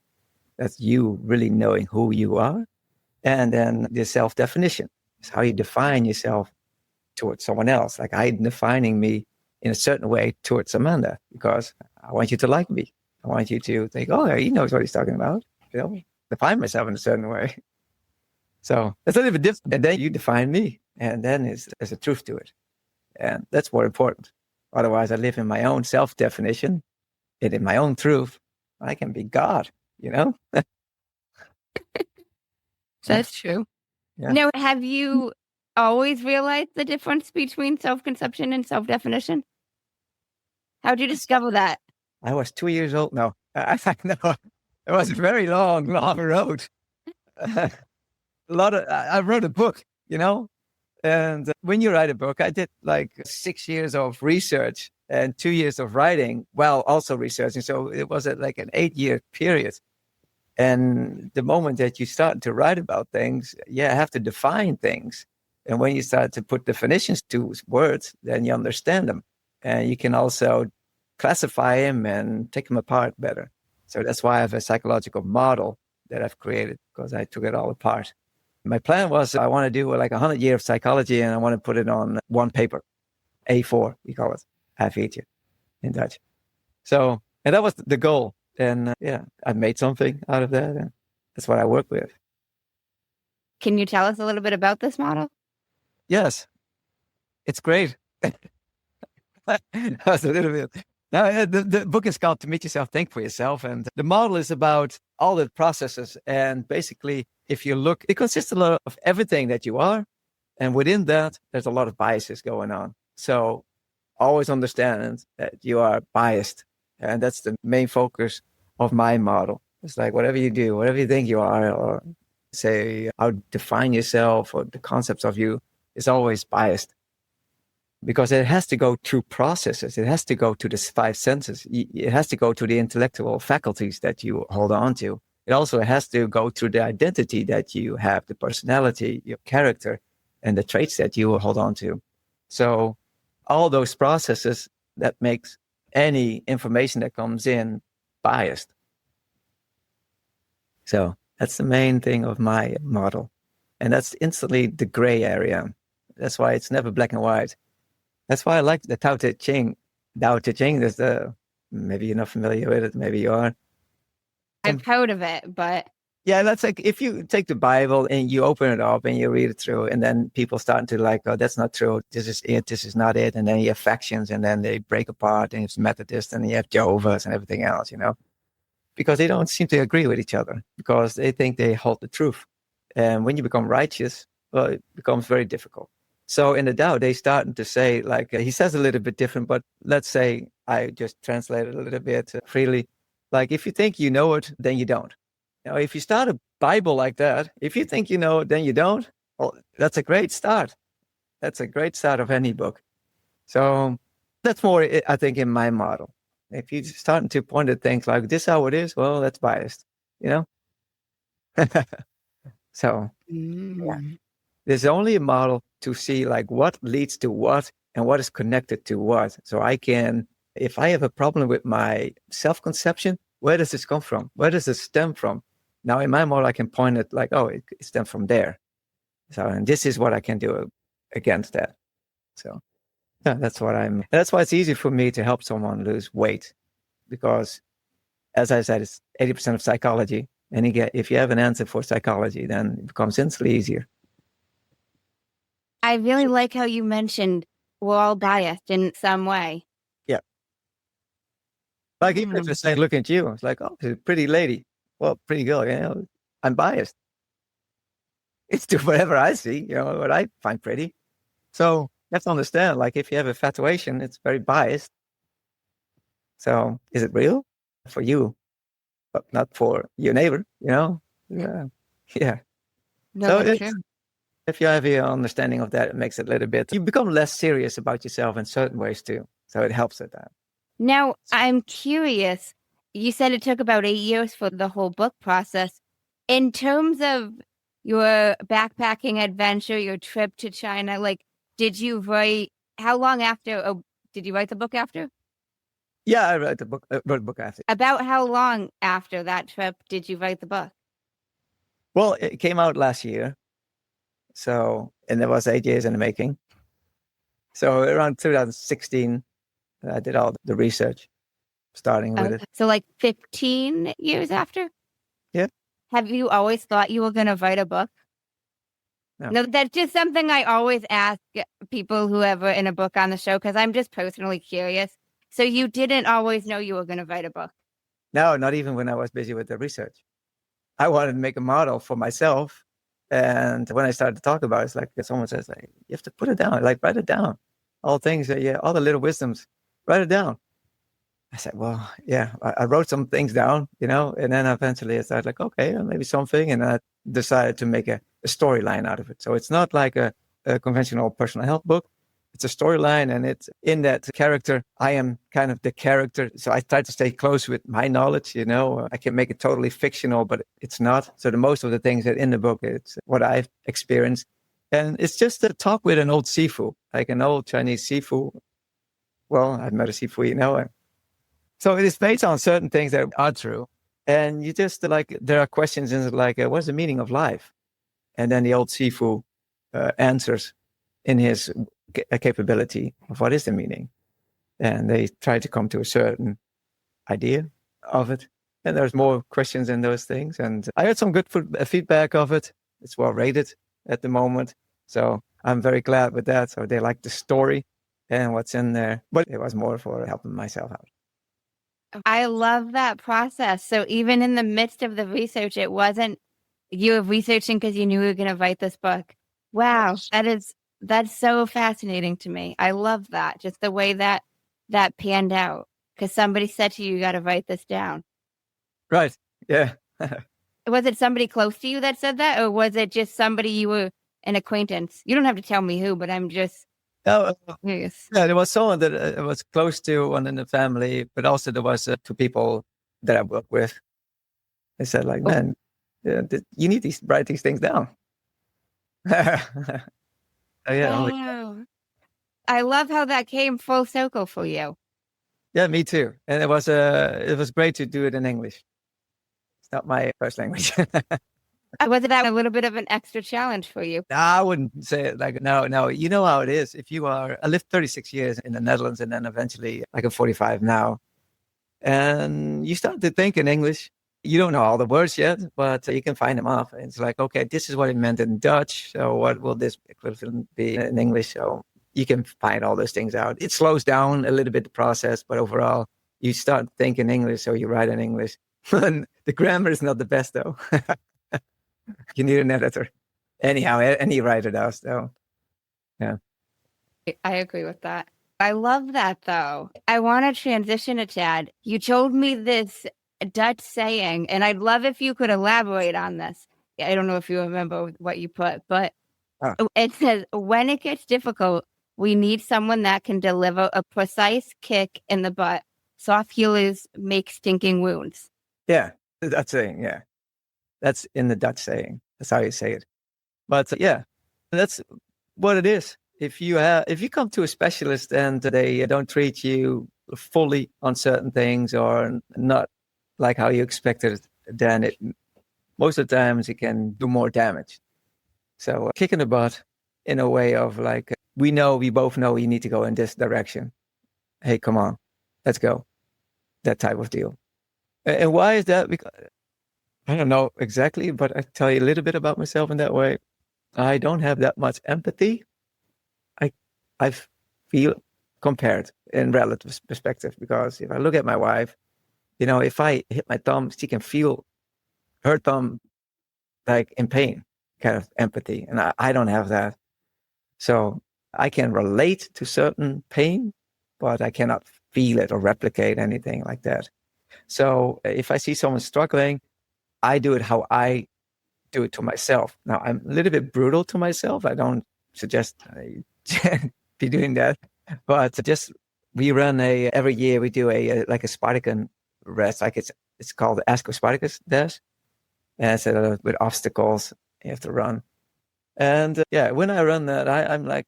that's you really knowing who you are, and then the self-definition, is how you define yourself towards someone else. Like I'm defining me in a certain way towards Amanda, because I want you to like me. I want you to think, oh, he knows what he's talking about. Define myself in a certain way. So that's a little bit different. And then you define me. And then there's a truth to it. And that's more important. Otherwise, I live in my own self-definition and in my own truth. I can be God, you know? That's true. Yeah. Now, have you always realized the difference between self-conception and self-definition? How did you discover that? I was 2 years old. No, no, it was a very long road. I wrote a book, you know? And when you write a book, I did like 6 years of research and 2 years of writing while also researching. So it was like an 8-year period. And the moment that you start to write about things, you have to define things. And when you start to put definitions to words, then you understand them. And you can also classify them and take them apart better. So that's why I have a psychological model that I've created, because I took it all apart. My plan was I want to do like 100 years of psychology, and I want to put it on one paper, A4, we call it, A4 in Dutch. So, and that was the goal. And I made something out of that. And that's what I work with. Can you tell us a little bit about this model? Yes, it's great. That's a little bit. Now, the book is called To Meet Yourself, Think for Yourself. And the model is about all the processes. And basically, if you look, it consists a lot of everything that you are. And within that, there's a lot of biases going on. So always understand that you are biased. And that's the main focus of my model. It's like whatever you do, whatever you think you are, or say how to define yourself or the concepts of you is always biased. Because it has to go through processes. It has to go to the 5 senses. It has to go to the intellectual faculties that you hold on to. It also has to go through the identity that you have, the personality, your character, and the traits that you hold on to. So all those processes that makes any information that comes in biased. So that's the main thing of my model. And that's instantly the gray area. That's why it's never black and white. That's why I like the Tao Te Ching. Tao Te Ching is maybe you're not familiar with it, maybe you are. I've heard of it, but... Yeah, that's like if you take the Bible and you open it up and you read it through, and then people start to like, oh, that's not true. This is it. This is not it. And then you have factions, and then they break apart, and it's Methodist, and you have Jehovah's and everything else, you know, because they don't seem to agree with each other because they think they hold the truth. And when you become righteous, well, it becomes very difficult. So in the Tao, they started to say, like, he says a little bit different, but let's say I just translate it a little bit freely. Like, if you think you know it, then you don't. You know, if you start a Bible like that, if you think you know it, then you don't, well, that's a great start. That's a great start of any book. So that's more, I think, in my model. If you start to point at things like this, how it is, well, that's biased, you know? So, yeah. There's only a model to see like what leads to what and what is connected to what. So I can, if I have a problem with my self-conception, where does this come from? Where does this stem from? Now in my model, I can point it like, oh, it stems from there. So, and this is what I can do against that. So yeah, that's why it's easy for me to help someone lose weight, because as I said, it's 80% of psychology. And if you have an answer for psychology, then it becomes instantly easier. I really like how you mentioned we're all biased in some way. Yeah. Like even if I say, look at you, it's like, oh, she's a pretty lady. Well, pretty girl, you know, I'm biased. It's to whatever I see, you know, what I find pretty. So you have to understand, like if you have a infatuation, it's very biased. So is it real for you, but not for your neighbor, you know? Yeah. No, So that's true. if you have your understanding of that, it makes it a little bit, you become less serious about yourself in certain ways too. So it helps with that. Now, I'm curious. You said it took about 8 years for the whole book process. In terms of your backpacking adventure, your trip to China, like, did you write, how long after, did you write the book after? Yeah, I wrote a book after. About how long after that trip did you write the book? Well, it came out last year. So, and it was 8 years in the making. So around 2016, I did all the research, starting with it. So like 15 years after? Yeah. Have you always thought you were going to write a book? No. No, that's just something I always ask people who have written a book on the show because I'm just personally curious. So you didn't always know you were going to write a book? No, not even when I was busy with the research. I wanted to make a model for myself. And when I started to talk about it, it's like someone says, like, you have to put it down, like write it down. All things, all the little wisdoms, write it down. I said, well, yeah, I wrote some things down, and then eventually I started like, okay, maybe something. And I decided to make a storyline out of it. So it's not like a conventional personal health book. It's a storyline, and it's in that character. I am kind of the character. So I try to stay close with my knowledge, I can make it totally fictional, but it's not. So the most of the things that in the book, it's what I've experienced. And it's just a talk with an old Sifu, like an old Chinese Sifu. Well, I've met a Sifu, So it is based on certain things that are true. And you just there are questions in it like, what's the meaning of life? And then the old Sifu answers in his capability of what is the meaning. And they try to come to a certain idea of it. And there's more questions in those things. And I had some good feedback of it. It's well rated at the moment. So I'm very glad with that. So they like the story and what's in there. But it was more for helping myself out. I love that process. So even in the midst of the research, it wasn't you were researching because you knew you were going to write this book. Wow, that's so fascinating to me. I love that, just the way that panned out. Because somebody said to you, you got to write this down. Right. Yeah. Was it somebody close to you that said that, or was it just somebody you were an acquaintance? You don't have to tell me who, but I'm just curious. Yeah, there was someone that was close to one in the family, but also there was two people that I worked with. They said, like, man, you need to write these things down. Wow. I love how that came full circle for you. Yeah, me too. And it was great to do it in English. It's not my first language. Was it a little bit of an extra challenge for you? No, I wouldn't say it like, no. You know how it is. I lived 36 years in the Netherlands, and then eventually, like I'm 45 now. And you start to think in English. You don't know all the words yet, but you can find them off. And it's like, okay, this is what it meant in Dutch. So what will this equivalent be in English? So you can find all those things out. It slows down a little bit the process, but overall, you start thinking English, so you write in English. The grammar is not the best, though. You need an editor. Anyhow, any writer does, though. Yeah. I agree with that. I love that, though. I want to transition a tad. You told me this Dutch saying, and I'd love if you could elaborate on this. I don't know if you remember what you put, but It says, when it gets difficult, we need someone that can deliver a precise kick in the butt. Soft healers make stinking wounds. Yeah, that's saying, yeah. That's in the Dutch saying. That's how you say it. But yeah, that's what it is. If you come to a specialist and they don't treat you fully on certain things or not like how you expected, then most of the times it can do more damage. So kick in the butt in a way of like, we both know you need to go in this direction. Hey, come on, let's go. That type of deal. And why is that? Because I don't know exactly, but I tell you a little bit about myself in that way. I don't have that much empathy. I feel compared in relative perspective, because if I look at my wife, if I hit my thumb, she can feel her thumb like in pain, kind of empathy. And I don't have that. So I can relate to certain pain, but I cannot feel it or replicate anything like that. So if I see someone struggling, I do it how I do it to myself. Now, I'm a little bit brutal to myself. I don't suggest be doing that, but we run every year we do a Spartan rest, like it's called the Ask of Spartacus Dash, and it's with obstacles you have to run. And when I run that, I'm like,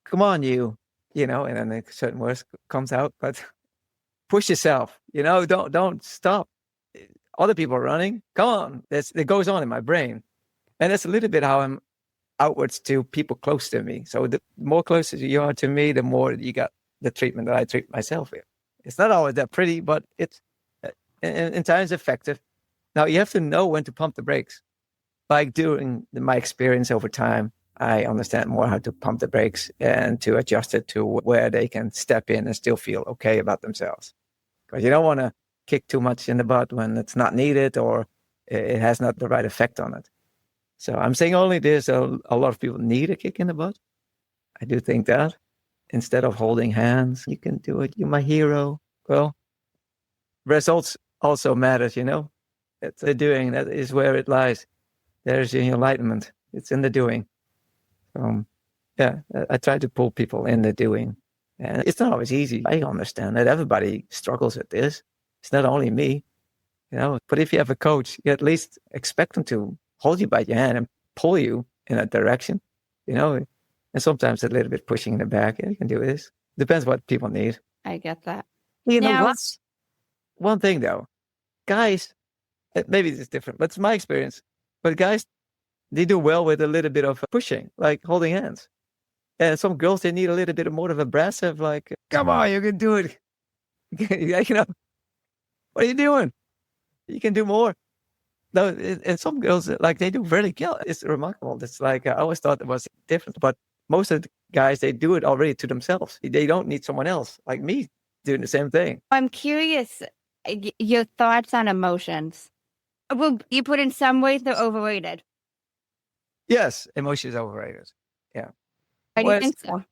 come on, and then a certain words comes out, but push yourself, don't stop. Other people are running, come on. It goes on in my brain. And that's a little bit how I'm outwards to people close to me. So the more closer you are to me, the more you got the treatment that I treat myself with. It's not always that pretty, but it's in times effective. Now you have to know when to pump the brakes. Like during my experience over time, I understand more how to pump the brakes and to adjust it to where they can step in and still feel okay about themselves. Because you don't want to kick too much in the butt when it's not needed or it has not the right effect on it. So I'm saying only this, a lot of people need a kick in the butt. I do think that. Instead of holding hands, you can do it. You're my hero. Well, results also matters, It's the doing. That is where it lies. There's the enlightenment. It's in the doing. Yeah, I try to pull people in the doing. And it's not always easy. I understand that everybody struggles with this. It's not only me, But if you have a coach, you at least expect them to hold you by your hand and pull you in a direction, And sometimes a little bit pushing in the back. Yeah, you can do this. Depends what people need. I get that. You know Now- what? One thing though, guys, maybe it's different, but it's my experience. But guys, they do well with a little bit of pushing, like holding hands. And some girls, they need a little bit more of abrasive, like, come on, you can do it. What are you doing? You can do more. No, and some girls, like, they do really well. It's remarkable. It's like, I always thought it was different, but most of the guys, they do it already to themselves. They don't need someone else like me doing the same thing. I'm curious, your thoughts on emotions. Well, you put in some ways they're overrated. Yes, emotion is overrated. Yeah. Why do you think so?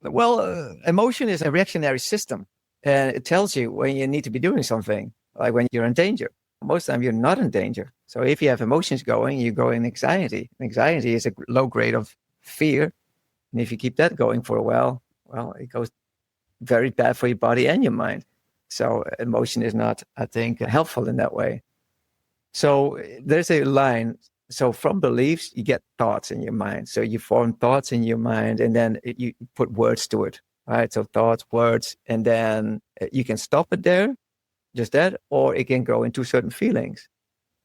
Well, emotion is a reactionary system, and it tells you when you need to be doing something, like when you're in danger. Most of the time, you're not in danger. So if you have emotions going, you go in anxiety. Anxiety is a low grade of fear. And if you keep that going for a while, well, it goes very bad for your body and your mind. So emotion is not, I think, helpful in that way. So there's a line. So from beliefs, you get thoughts in your mind. So you form thoughts in your mind, and then you put words to it, right? So thoughts, words, and then you can stop it there, just that, or it can grow into certain feelings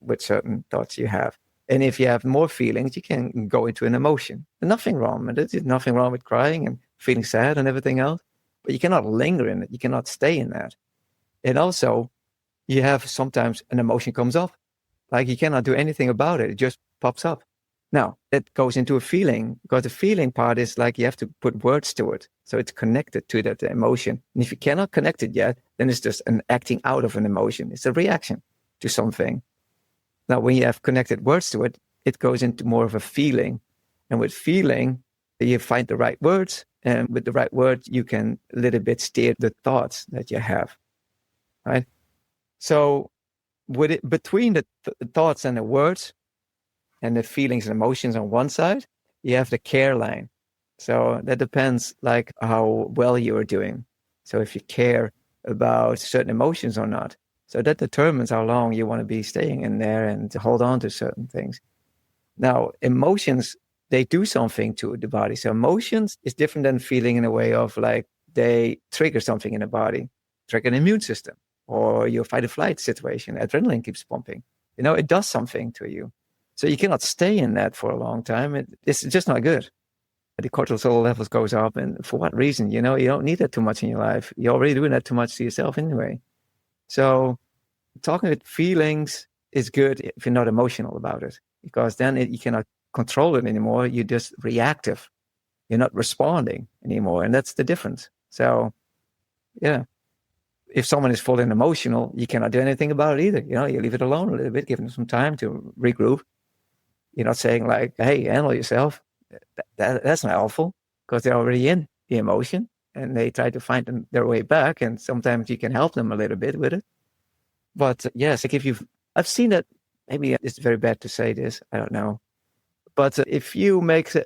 with certain thoughts you have. And if you have more feelings, you can go into an emotion. There's nothing wrong with it. There's nothing wrong with crying and feeling sad and everything else, but you cannot linger in it. You cannot stay in that. And also, you have sometimes an emotion comes up. Like you cannot do anything about it. It just pops up. Now, that goes into a feeling, because the feeling part is like you have to put words to it. So it's connected to that emotion. And if you cannot connect it yet, then it's just an acting out of an emotion. It's a reaction to something. Now, when you have connected words to it, it goes into more of a feeling. And with feeling, you find the right words. And with the right words, you can a little bit steer the thoughts that you have, right? So with it, between the thoughts and the words and the feelings and emotions on one side, you have the care line. So that depends like how well you are doing. So if you care about certain emotions or not. So that determines how long you want to be staying in there and to hold on to certain things. Now, emotions, they do something to the body. So emotions is different than feeling in a way of like they trigger something in the body, trigger an immune system, or your fight or flight situation. Adrenaline keeps pumping. It does something to you. So you cannot stay in that for a long time. It's just not good. The cortisol levels goes up. And for what reason? You don't need that too much in your life. You're already doing that too much to yourself anyway. So talking with feelings is good if you're not emotional about it, because then you cannot control it anymore. You're just reactive. You're not responding anymore. And that's the difference. So, yeah. If someone is fully emotional, you cannot do anything about it either. You leave it alone a little bit, give them some time to regroup. You're not saying like, hey, handle yourself. That's not helpful, because they're already in the emotion and they try to find their way back. And sometimes you can help them a little bit with it. But yes, like I've seen that, maybe it's very bad to say this, I don't know. But if you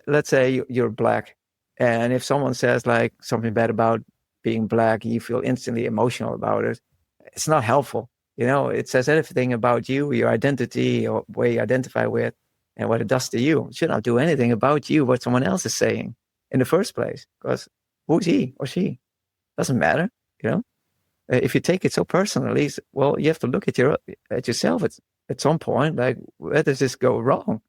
let's say you're black, and if someone says like something bad about being black, you feel instantly emotional about it, it's not helpful. It says everything about you, your identity, or where you identify with, and what it does to you. It should not do anything about you, what someone else is saying in the first place, because who's he or she? Doesn't matter, If you take it so personally, well, you have to look at yourself at some point, like, where does this go wrong?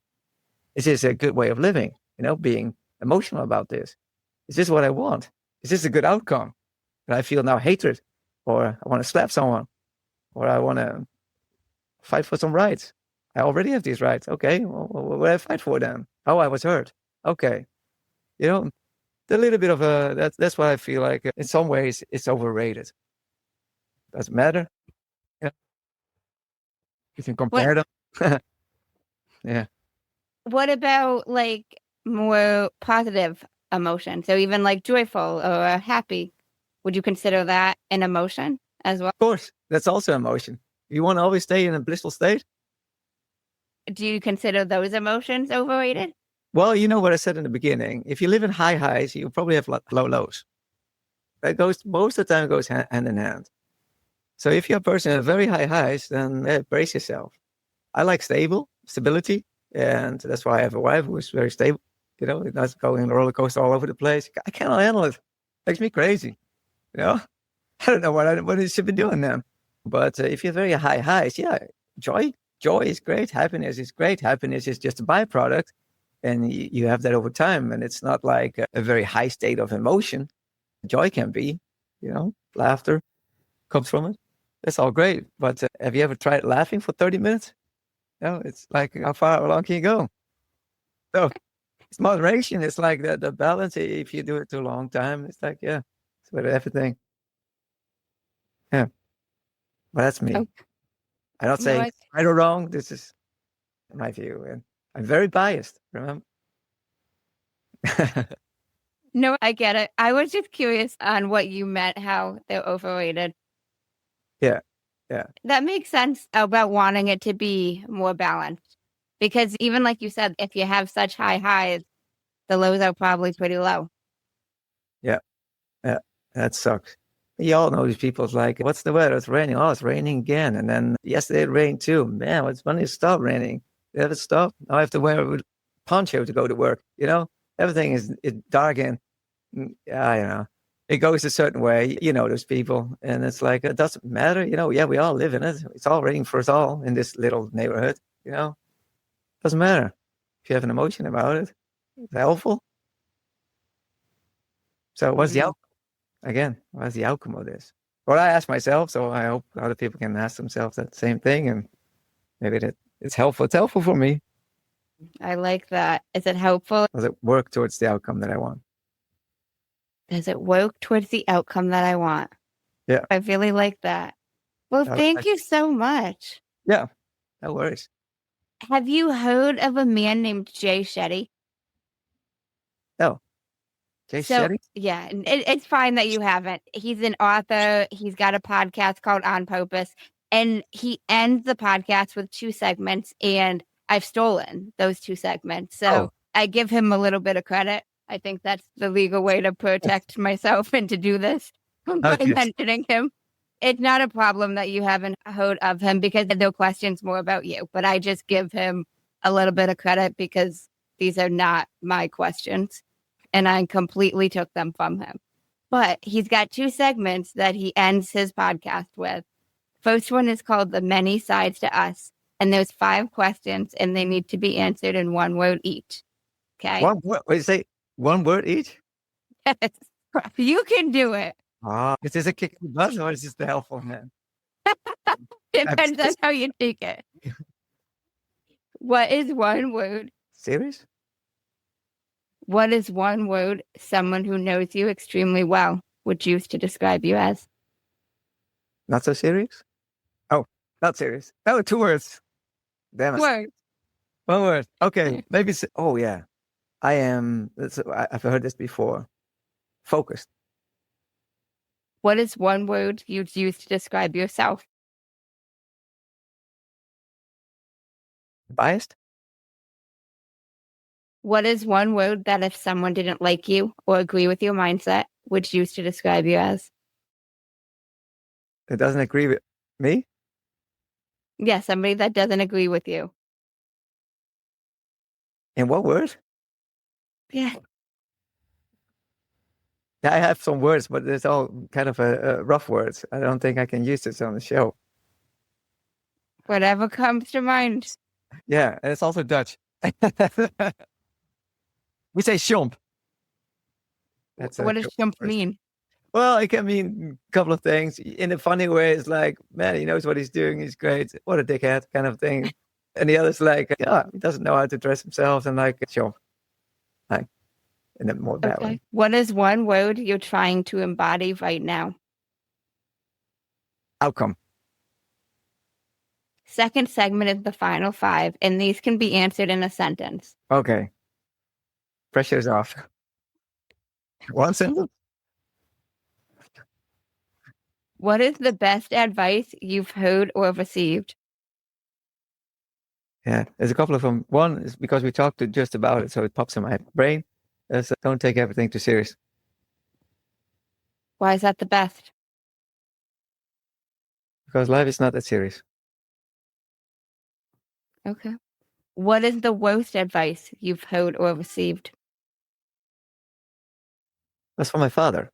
Is this a good way of living? Being emotional about this. Is this what I want? Is this a good outcome? And I feel now hatred, or I want to slap someone, or I want to fight for some rights. I already have these rights. Okay, well, what do I fight for then? Oh, I was hurt. Okay, you know, a little bit of that's what I feel like. In some ways, it's overrated. Doesn't matter. Yeah, you can compare them. Yeah. What about like more positive emotion? So even like joyful or happy, would you consider that an emotion as well? Of course, that's also emotion. You want to always stay in a blissful state. Do you consider those emotions overrated? Well, you know what I said in the beginning. If you live in high highs, you probably have low lows. That goes most of the time goes hand in hand. So if you're a person at very high highs, then brace yourself. I like stability, and that's why I have a wife who is very stable. Not going on a roller coaster all over the place. I cannot handle it. Makes me crazy. I don't know what I should be doing then. But if you're very high highs, yeah, joy is great. Happiness is great. Happiness is just a byproduct, and you have that over time. And it's not like a very high state of emotion. Joy can be, laughter comes from it. That's all great. But have you ever tried laughing for 30 minutes? No, it's like how far along can you go? So it's moderation. It's like the balance. If you do it too long time, it's like, yeah, it's with everything. Yeah. Well, that's me. Okay. I'm not saying right or wrong. This is my view. And I'm very biased, remember? No, I get it. I was just curious on what you meant, how they're overrated. Yeah. That makes sense about wanting it to be more balanced. Because even like you said, if you have such high highs, the lows are probably pretty low. Yeah. That sucks. You all know these people. It's like, what's the weather? It's raining. Oh, it's raining again. And then yesterday it rained too. Man, it's funny to stop raining. Did it stop? Now I have to wear a poncho to go to work. Everything is dark and it goes a certain way. Those people. And it's like, it doesn't matter. Yeah, we all live in it. It's all raining for us all in this little neighborhood. Doesn't matter. If you have an emotion about it, it's helpful. So what's the outcome? Again, what's the outcome of this? Well, I ask myself, so I hope other people can ask themselves that same thing, and maybe it's helpful. It's helpful for me. I like that. Is it helpful? Does it work towards the outcome that I want? Does it work towards the outcome that I want? Yeah. I really like that. Well, thank you so much. Yeah, no worries. Have you heard of a man named Jay Shetty? No. Jay Shetty? Yeah, it's fine that you haven't. He's an author. He's got a podcast called On Purpose, and he ends the podcast with 2 segments, and I've stolen those 2 segments. So I give him a little bit of credit. I think that's the legal way to protect myself and to do this by mentioning him. It's not a problem that you haven't heard of him because they're questions more about you, but I just give him a little bit of credit because these are not my questions. And I completely took them from him. But he's got 2 segments that he ends his podcast with. First one is called The Many Sides to Us. And there's 5 questions, and they need to be answered in 1 word each. Okay? One word? Wait, say 1 word each? Yes. You can do it. Is this a kick in the butt, or is this the helpful man? Depends on how you take it. What is 1 word? Serious? What is 1 word someone who knows you extremely well would use to describe you as? Not so serious? Oh, not serious. Oh, 2 words. Damn it. Word. 1 word. Okay. Maybe. Oh, yeah. I am. I've heard this before. Focused. What is 1 word you'd use to describe yourself? Biased? What is 1 word that if someone didn't like you or agree with your mindset would use to describe you as? It doesn't agree with me? Yeah, somebody that doesn't agree with you. In what word? Yeah. Yeah, I have some words, but it's all kind of rough words. I don't think I can use this on the show. Whatever comes to mind. Yeah, and it's also Dutch. We say chomp. What does chomp mean? Well, it can mean a couple of things. In a funny way, it's like, man, he knows what he's doing. He's great. What a dickhead kind of thing. And the other's like, yeah, he doesn't know how to dress himself. And like, sure. Like, in a more bad way. What is one word you're trying to embody right now? Outcome. Second segment is the final 5, and these can be answered in a sentence. Okay. Pressure's off. One sentence? What is the best advice you've heard or received? Yeah, there's a couple of them. One is because we talked just about it, so it pops in my brain. Is don't take everything too serious. Why is that the best? Because life is not that serious. Okay. What is the worst advice you've heard or received? That's from my father.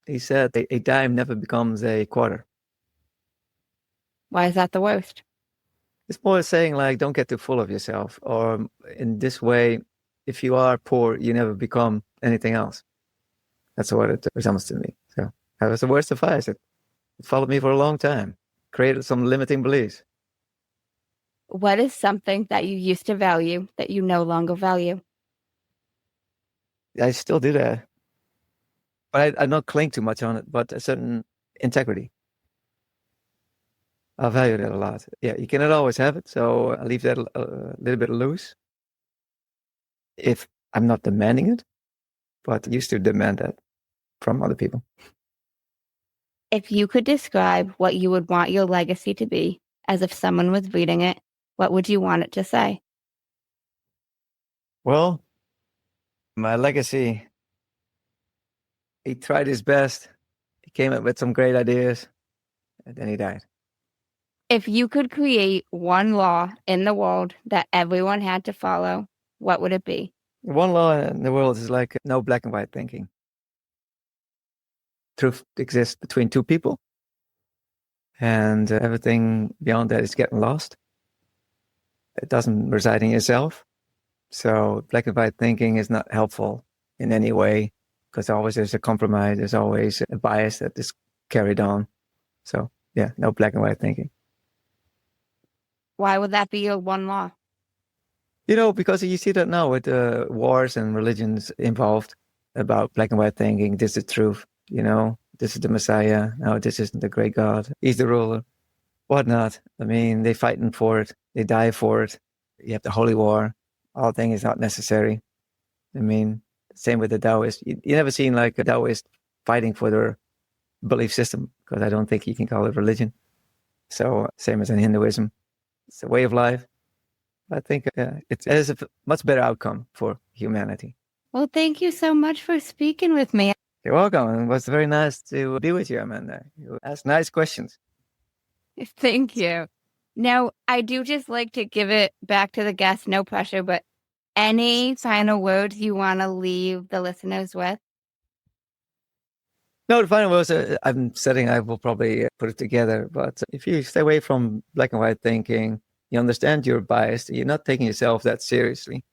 He said a dime never becomes a quarter. Why is that the worst? It's more saying like, don't get too full of yourself. Or in this way, if you are poor, you never become anything else. That's what it resembles to me. So that was the worst advice. It followed me for a long time. Created some limiting beliefs. What is something that you used to value that you no longer value? I still do that. But I don't cling too much on it, but a certain integrity. I value that a lot. Yeah, you cannot always have it, so I leave that a little bit loose. If I'm not demanding it, but I used to demand that from other people. If you could describe what you would want your legacy to be, as if someone was reading it, what would you want it to say? Well, my legacy, he tried his best. He came up with some great ideas, and then he died. If you could create one law in the world that everyone had to follow, what would it be? One law in the world is like no black and white thinking. Truth exists between two people, and everything beyond that is getting lost. It doesn't reside in yourself. So black and white thinking is not helpful in any way, because always there's a compromise, there's always a bias that is carried on. So yeah, no black and white thinking. Why would that be your one law? Because you see that now with wars and religions involved about black and white thinking. This is the truth, this is the Messiah. No, this isn't the great God. He's the ruler, whatnot. I mean, they're fighting for it. They die for it. You have the holy war. All things is not necessary. I mean, same with the Taoists. You never seen like a Taoist fighting for their belief system, because I don't think you can call it religion. So same as in Hinduism. It's a way of life. I think it has a much better outcome for humanity. Well, thank you so much for speaking with me. You're welcome. It was very nice to be with you, Amanda. You asked nice questions. Thank you. Now, I do just like to give it back to the guests, no pressure, but any final words you want to leave the listeners with? No, the final words I will probably put it together. But if you stay away from black and white thinking, you understand you're biased, you're not taking yourself that seriously.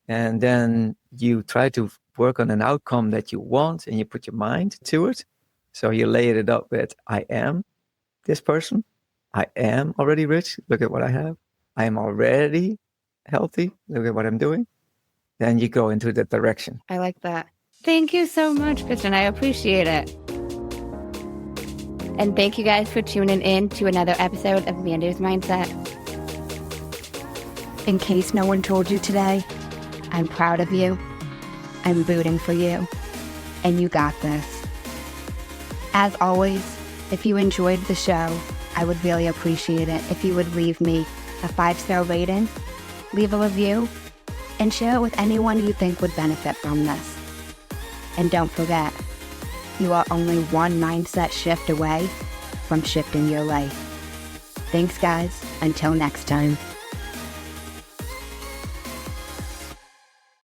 And then you try to work on an outcome that you want and you put your mind to it. So you layer it up with, I am this person. I am already rich. Look at what I have. I am already healthy. Look at what I'm doing. Then you go into that direction. I like that. Thank you so much, Christiaan. I appreciate it. And thank you guys for tuning in to another episode of Manders Mindset. In case no one told you today, I'm proud of you. I'm rooting for you. And you got this. As always, if you enjoyed the show, I would really appreciate it if you would leave me a 5-star rating, leave a review, and share it with anyone you think would benefit from this. And don't forget, you are only one mindset shift away from shifting your life. Thanks, guys. Until next time.